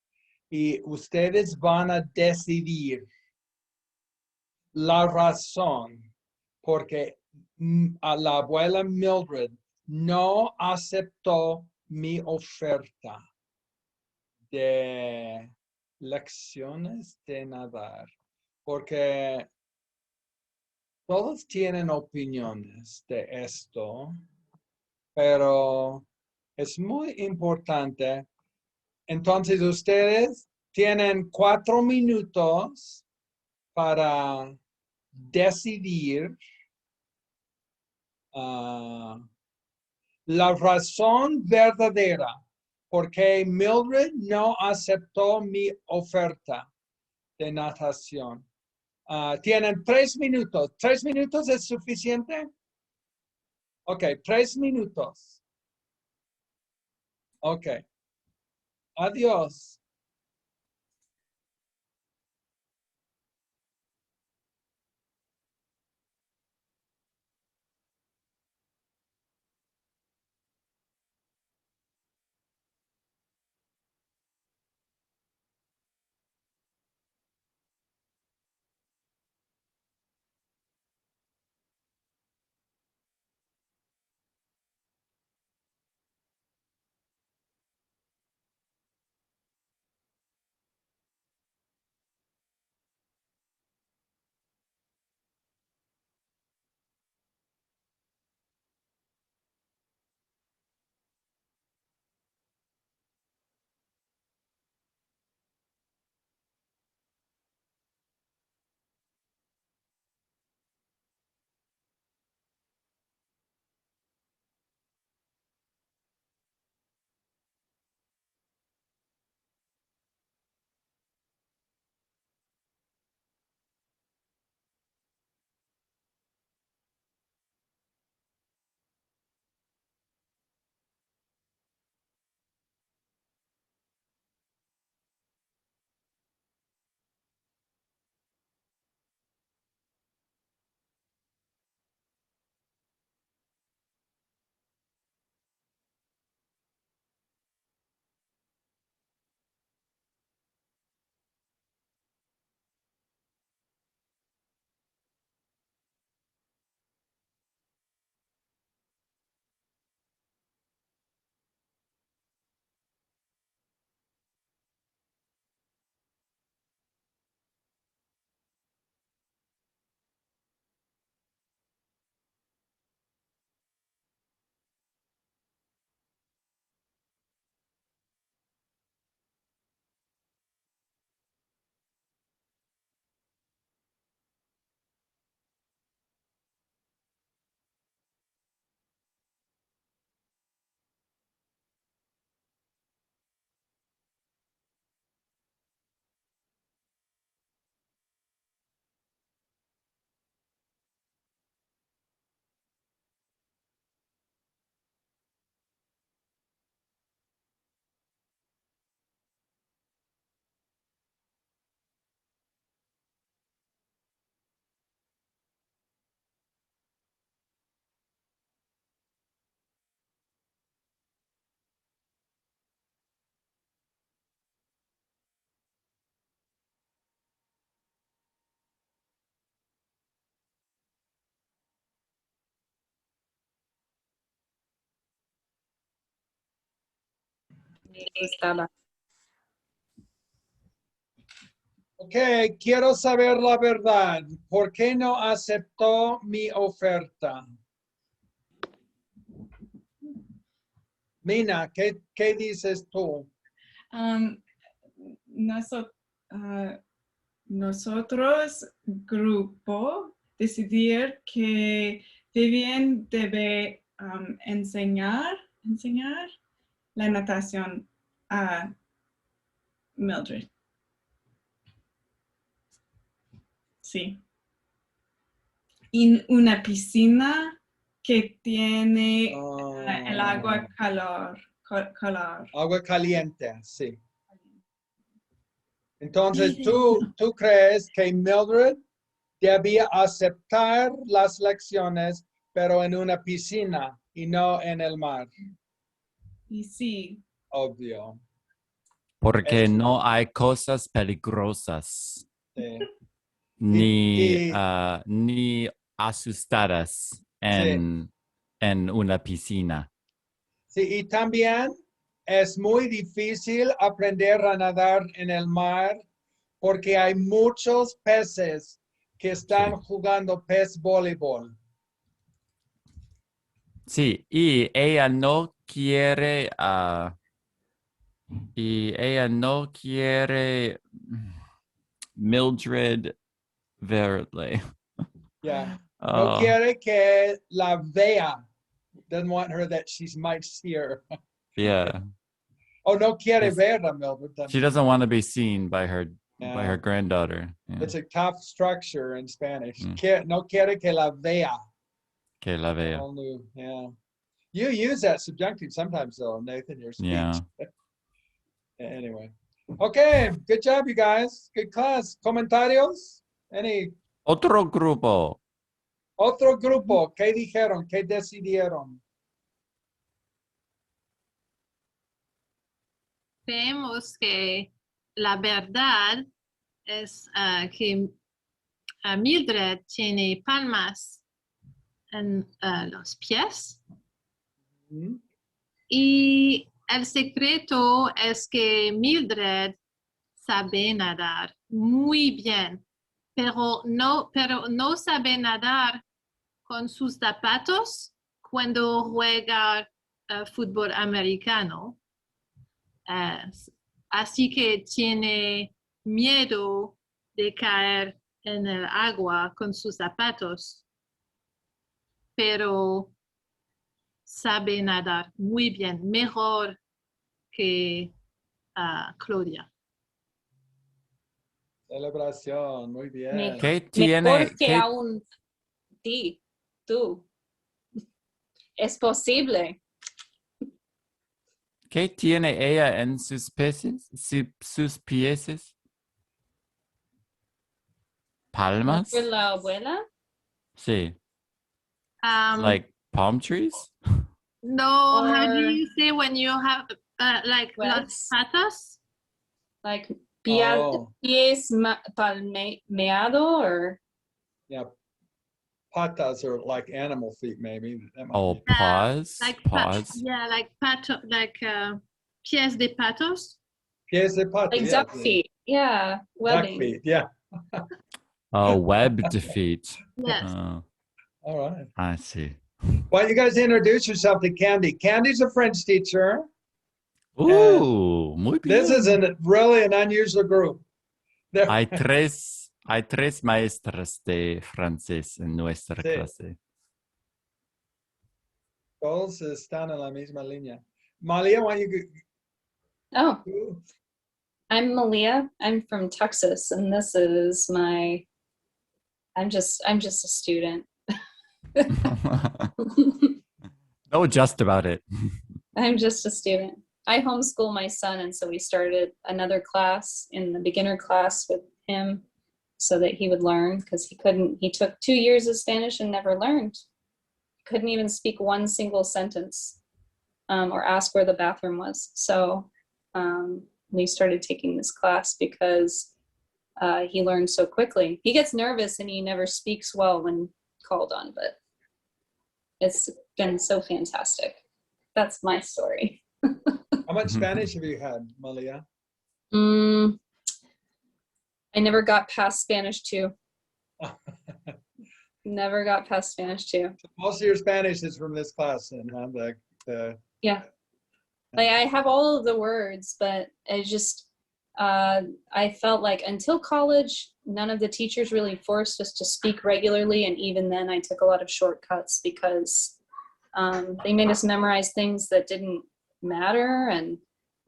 y ustedes van a decidir la razón porque a la abuela Mildred no aceptó mi oferta de lecciones de nadar, porque todos tienen opiniones de esto, pero es muy importante. Entonces ustedes tienen 4 minutos para decidir la razón verdadera porque Mildred no aceptó mi oferta de natación. Tienen 3 minutos. ¿3 minutos es suficiente? Ok, 3 minutos. Ok. Adiós. gustaba. Ok, quiero saber la verdad. ¿Por qué no aceptó mi oferta? Mina, ¿qué dices tú? Nosotros, grupo, decidir que Vivian debe enseñar la natación a Mildred. Sí. En una piscina que tiene el agua calor. Agua caliente, sí. Entonces, ¿tú crees que Mildred debía aceptar las lecciones, pero en una piscina y no en el mar? Y sí. Obvio. Porque no hay cosas peligrosas. Sí. Ni asustadas Sí. en una piscina. Sí, y también es muy difícil aprender a nadar en el mar porque hay muchos peces que están jugando pez voleibol. Sí, y ella no quiere Mildred verle. Yeah. No quiere que la vea. Doesn't want her that she might see her. Yeah. Oh, no quiere verla, Mildred. She doesn't want to be seen by her Yeah. granddaughter. Yeah. It's a tough structure in Spanish. No quiere que la vea. Que la vea. All new. Yeah. You use that subjunctive sometimes, though, Nathan, your speech. Yeah. Anyway. Okay, good job, you guys. Good class. Comentarios? Any? Otro grupo. Otro grupo. ¿Qué dijeron? ¿Qué decidieron? Vemos que la verdad es que Mildred tiene palmas en los pies. Y el secreto es que Mildred sabe nadar muy bien, pero no sabe nadar con sus zapatos cuando juega fútbol americano. Así que tiene miedo de caer en el agua con sus zapatos, pero sabe nadar muy bien, mejor que Claudia. Celebración, muy bien. ¿Qué tiene? Mejor que aún tú. Es posible. ¿Qué tiene ella en sus pies? Sus pies? ¿Palmas? ¿Fue la abuela? Sí. Like palm trees? No, how do you say when you have like las patas? Like Oh. pies palmeado or? Yeah. Patas are like animal feet, maybe. Oh, paws? Like paws? like pato, like pies de patos. Pies de pato. Like duck feet. Yeah. Duck feet, yeah. Oh, webbed feet. Yes. Oh, all right. I see. Why don't you guys introduce yourself to Candy? Candy's a French teacher. Ooh, muy bien. This is really an unusual group. Hay tres maestras de francés en nuestra clase. Todos están en la misma línea. Malia, why don't you Oh, I'm Malia. I'm from Texas, and this is I'm just a student. No, just about it. I'm just a student. I homeschool my son, and so we started another class in the beginner class with him so that he would learn, because he took 2 years of Spanish and never learned. Couldn't even speak one single sentence or ask where the bathroom was. So we started taking this class because he learned so quickly. He gets nervous and he never speaks well when called on, but it's been so fantastic. That's my story. How much Spanish have you had, Malia? I never got past Spanish 2. Never got past Spanish 2. So most of your Spanish is from this class, then, huh? Yeah. Like I have all of the words, but I just, I felt like until college, none of the teachers really forced us to speak regularly. And even then I took a lot of shortcuts because they made us memorize things that didn't matter and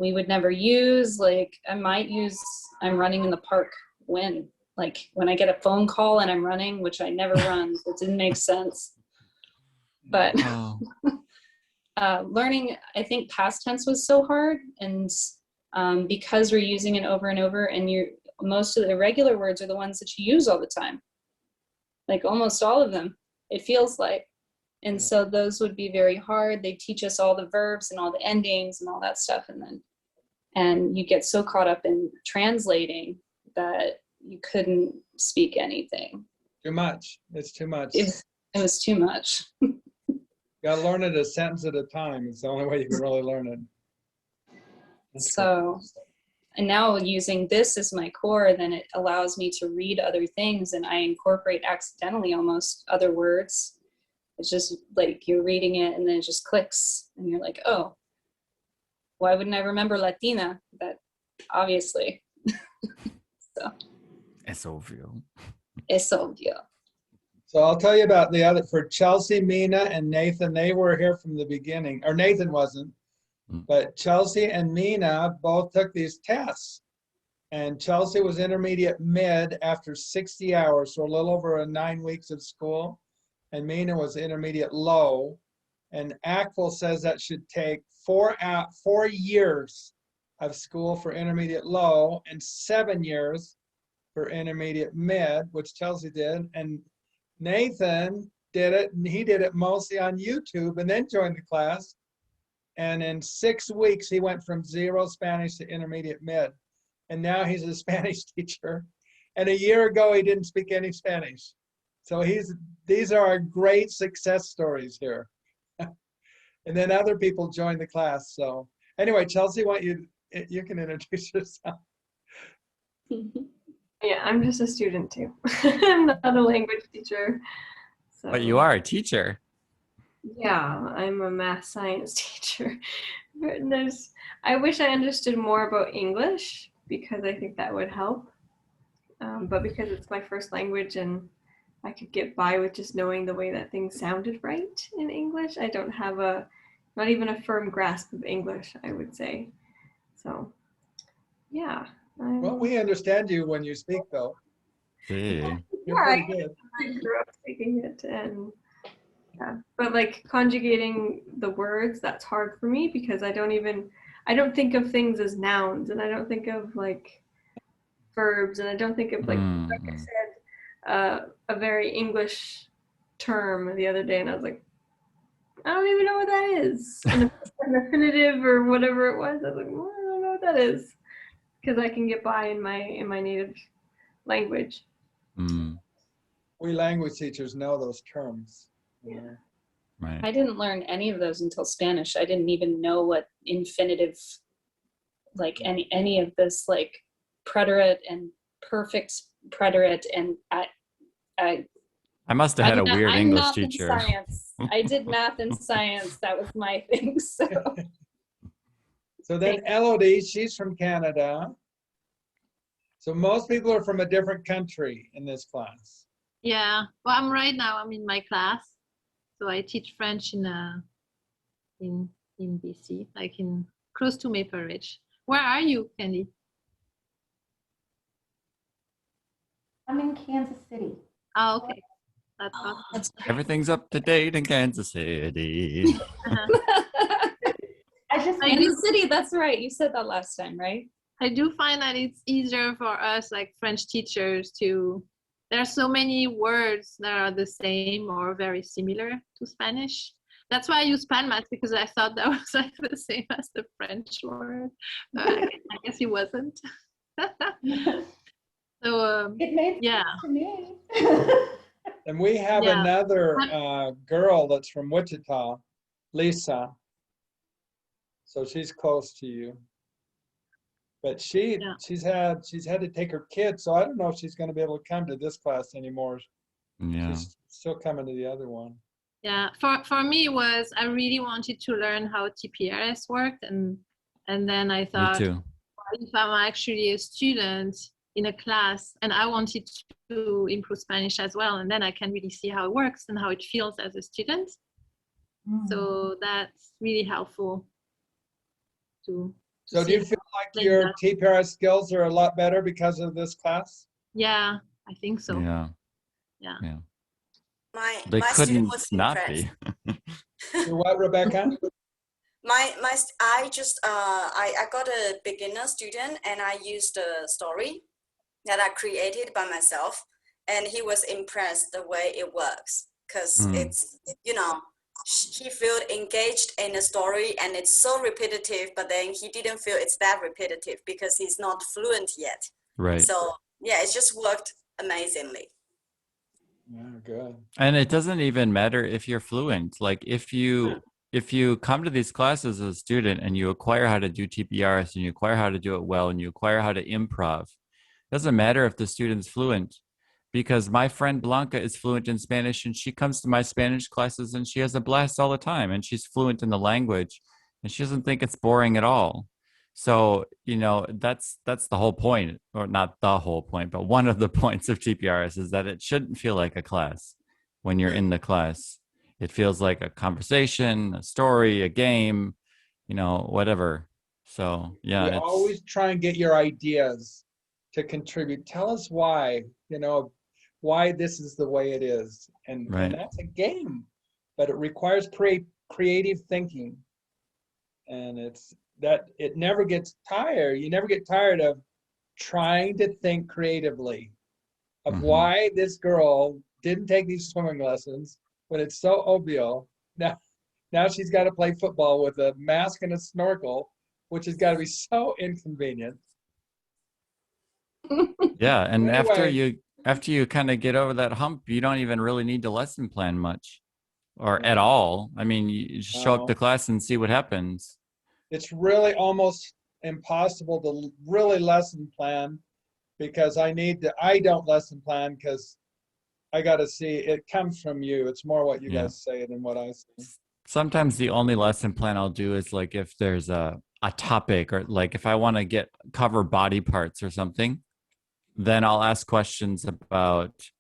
we would never use. Like I might use, I'm running in the park when I get a phone call and I'm running, which I never run, so it didn't make sense. But learning, I think past tense was so hard, and because we're using it over and over, and most of the irregular words are the ones that you use all the time, like almost all of them, it feels like. And so those would be very hard. They teach us all the verbs and all the endings and all that stuff, and you get so caught up in translating that you couldn't speak anything. Too much. It's too much. It was too much. You gotta learn it a sentence at a time. It's the only way you can really learn it. That's so, and now using this as my core, then it allows me to read other things, and I incorporate accidentally almost other words. It's just like you're reading it and then it just clicks and you're like, oh, why wouldn't I remember Latina? That obviously. So. Es obvio. Es obvio. So I'll tell you about the other, for Chelsea, Mina, and Nathan, they were here from the beginning, or Nathan wasn't, but Chelsea and Mina both took these tests. And Chelsea was intermediate mid after 60 hours, so a little over 9 weeks of school. And Mina was intermediate low. And ACFL says that should take 4 years of school for intermediate low and 7 years for intermediate mid, which Chelsea did. And Nathan did it, and he did it mostly on YouTube and then joined the class. And in 6 weeks, he went from 0 Spanish to intermediate mid. And now he's a Spanish teacher. And a year ago, he didn't speak any Spanish. So these are our great success stories here. And then other people joined the class. So anyway, Chelsea, you can introduce yourself. Yeah, I'm just a student too. I'm not a language teacher. So. But you are a teacher. Yeah, I'm a math science teacher. I wish I understood more about English because I think that would help. But because it's my first language and I could get by with just knowing the way that things sounded right in English, I don't have not even a firm grasp of English, I would say. So, yeah. Well, we understand you when you speak, though. Yeah. You're pretty good. I grew up speaking it, and yeah, but like conjugating the words, that's hard for me because I don't think of things as nouns, and I don't think of like verbs, and I don't think of like I said, a very English term the other day, and I was like, I don't even know what that is. An affinitive or whatever it was. I was like, well, I don't know what that is. Because I can get by in my native language. We language teachers know those terms. Yeah. Right. I didn't learn any of those until Spanish. I didn't even know what infinitive, like any of this, like preterite and perfect preterite, and I must have had a weird English teacher. I did math and science. That was my thing. So. So then Elodie, she's from Canada. So most people are from a different country in this class. Yeah, well, I'm in my class. So I teach French in BC, like close to Maple Ridge. Where are you, Candy? I'm in Kansas City. Oh, okay. That's awesome. Everything's up to date in Kansas City. Kansas City, that's right. You said that last time, right? I do find that it's easier for us, like French teachers, there are so many words that are the same or very similar to Spanish. That's why I use Panmas, because I thought that was like the same as the French word. I guess it wasn't. So it made sense to me. And we have another girl that's from Wichita, Lisa. So she's close to you. But she's had to take her kids, so I don't know if she's going to be able to come to this class anymore. Yeah. She's still coming to the other one. Yeah, for me it was I really wanted to learn how TPRS worked, and then I thought, Me too. if I'm actually a student in a class and I wanted to improve Spanish as well, and then I can really see how it works and how it feels as a student. So that's really helpful to So do you feel like your TPRS skills are a lot better because of this class? Yeah, I think so. Yeah. Yeah. Yeah. My They student couldn't was not impressed. be. You're what, Rebecca? I got a beginner student and I used a story that I created by myself, and he was impressed the way it works, because it's, you know, he felt engaged in the story and it's so repetitive, but then he didn't feel it's that repetitive because he's not fluent yet. Right. So yeah, it just worked amazingly. Yeah, good. And it doesn't even matter if you're fluent. Like if you come to these classes as a student and you acquire how to do TPRS and you acquire how to do it well and you acquire how to improv, it doesn't matter if the student's fluent, because my friend Blanca is fluent in Spanish and she comes to my Spanish classes and she has a blast all the time and she's fluent in the language and she doesn't think it's boring at all. So, you know, that's the whole point, or not the whole point, but one of the points of TPRS is that it shouldn't feel like a class when you're in the class. It feels like a conversation, a story, a game, you know, whatever. So, yeah. We always try and get your ideas to contribute. Tell us why, you know, why this is the way it is. And that's a game, but it requires creative thinking. And it never gets tired. You never get tired of trying to think creatively of why this girl didn't take these swimming lessons when it's so obvious. Now she's got to play football with a mask and a snorkel, which has got to be so inconvenient. Yeah, and anyway, after you kind of get over that hump, you don't even really need to lesson plan much or at all. I mean, you just show up to class and see what happens. It's really almost impossible to really lesson plan, because I don't lesson plan because I got to see, it comes from you. It's more what you guys say than what I say. Sometimes the only lesson plan I'll do is like if there's a topic, or like if I want to cover body parts or something, then I'll ask questions about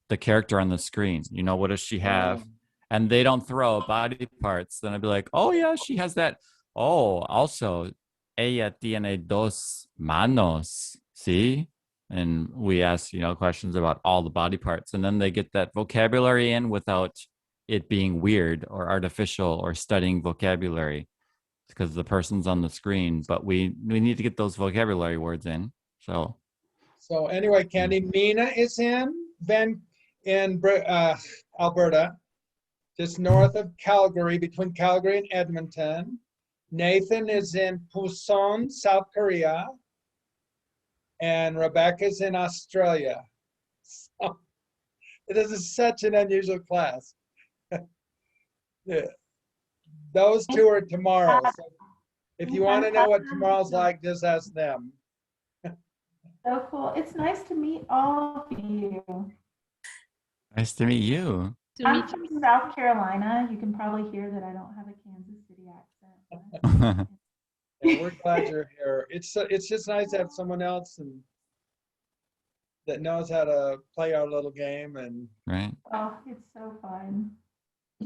the character on the screen. You know, what does she have? And they don't throw body parts. Then I'd be like, oh yeah, she has that. Oh, also, ella tiene dos manos. See? And we ask, you know, questions about all the body parts. And then they get that vocabulary in without it being weird or artificial or studying vocabulary, because the person's on the screen. But we need to get those vocabulary words in. So anyway, Candy, Mina is in Alberta, just north of Calgary, between Calgary and Edmonton. Nathan is in Pusan, South Korea. And Rebecca's in Australia. So, this is such an unusual class. Yeah. Those two are tomorrow. So if you want to know what tomorrow's like, just ask them. So cool. It's nice to meet all of you. Nice to meet you. I'm from South Carolina. You can probably hear that I don't have a Kansas City accent. Yeah, we're glad you're here. It's just nice to have someone else that knows how to play our little game. And oh, it's so fun.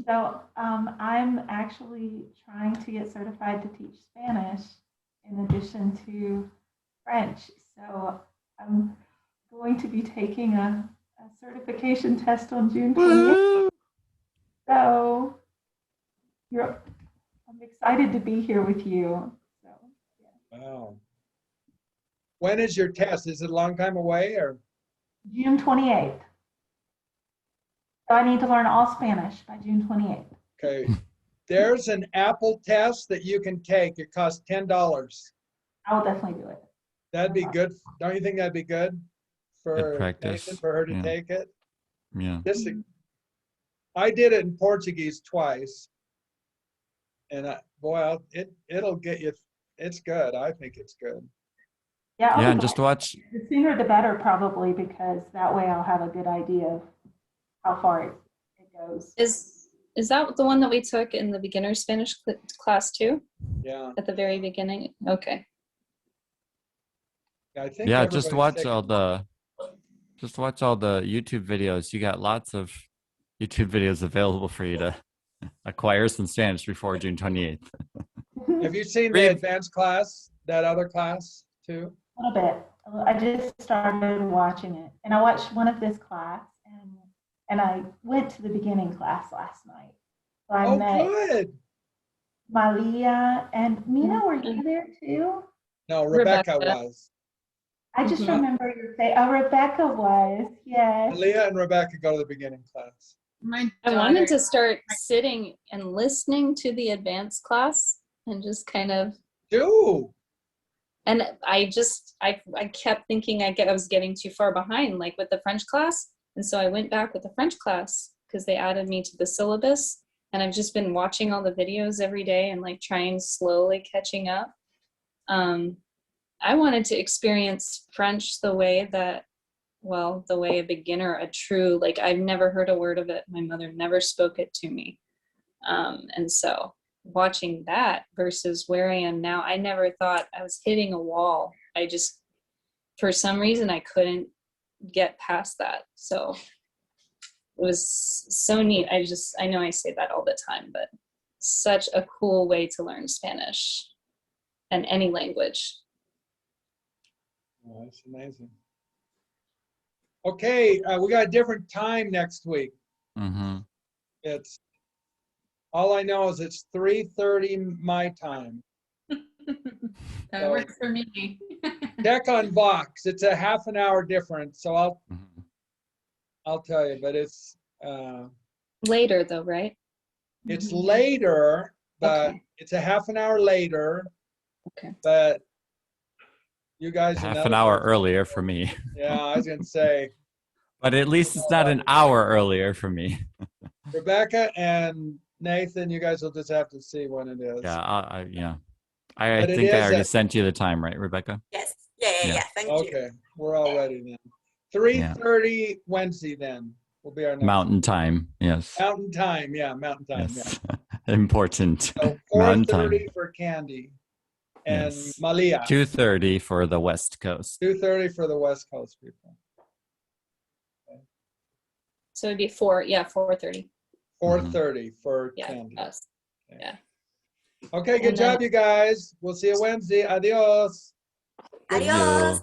So I'm actually trying to get certified to teach Spanish in addition to French. So I'm going to be taking a certification test on June 28th. So I'm excited to be here with you. So, yeah. Wow. When is your test? Is it a long time away, or? June 28th. So I need to learn all Spanish by June 28th. Okay. There's an Apple test that you can take. It costs $10. I will definitely do it. That'd be good. Don't you think that'd be good for Nathan, for her to take it? Yeah. I did it in Portuguese twice. And boy, it'll get you. It's good. I think it's good. Yeah, Yeah, and just watch. the sooner the better, probably, because that way I'll have a good idea of how far it goes. Is that the one that we took in the beginner Spanish class too? Yeah. At the very beginning? Okay. I think Yeah, just watch taking- all the YouTube videos. You got lots of YouTube videos available for you to acquire some Spanish before June 28th. Have you seen the advanced class, that other class too? A little bit. I just started watching it, and I watched one of this class, and I went to the beginning class last night. So I met good. Malia and Mina. Were you there too? No, Rebecca was. I just remember your face. Oh, Rebecca was. Yes. Leah and Rebecca go to the beginning class. I wanted to start sitting and listening to the advanced class and just kind of do. And I kept thinking I was getting too far behind, like with the French class. And so I went back with the French class because they added me to the syllabus. And I've just been watching all the videos every day and like trying slowly catching up. I wanted to experience French the way a beginner, a true, like I've never heard a word of it. My mother never spoke it to me. And so watching that versus where I am now, I never thought I was hitting a wall. I just, for some reason, I couldn't get past that. So it was so neat. I know I say that all the time, but such a cool way to learn Spanish and any language. Oh, that's amazing. Okay, we got a different time next week. Mm-hmm. It's all I know is it's 3:30 my time. That works for me. Check on Vox. It's a half an hour difference, so I'll tell you. But it's later though, right? It's later, but it's a half an hour later. Okay. But you guys half an hour earlier for me. Yeah, I was gonna say. But at least it's not an hour earlier for me. Rebecca and Nathan, you guys will just have to see when it is. Yeah, I think I already sent you the time, right, Rebecca? Yes. Yeah. Thank you. Okay, we're all ready then. 3:30 Wednesday then will be our next Mountain time. Yes. Mountain time. Yeah, Mountain time. Yes. Yeah. Important. So Mountain time. 4:30 for Candy and Yes. Malia. 2:30 for the West Coast. 2:30 for the West Coast people. So it'd be 4:30. 4:30 for Candy. Us. Yeah. Okay, good job, you guys. We'll see you Wednesday. Adios. Adios.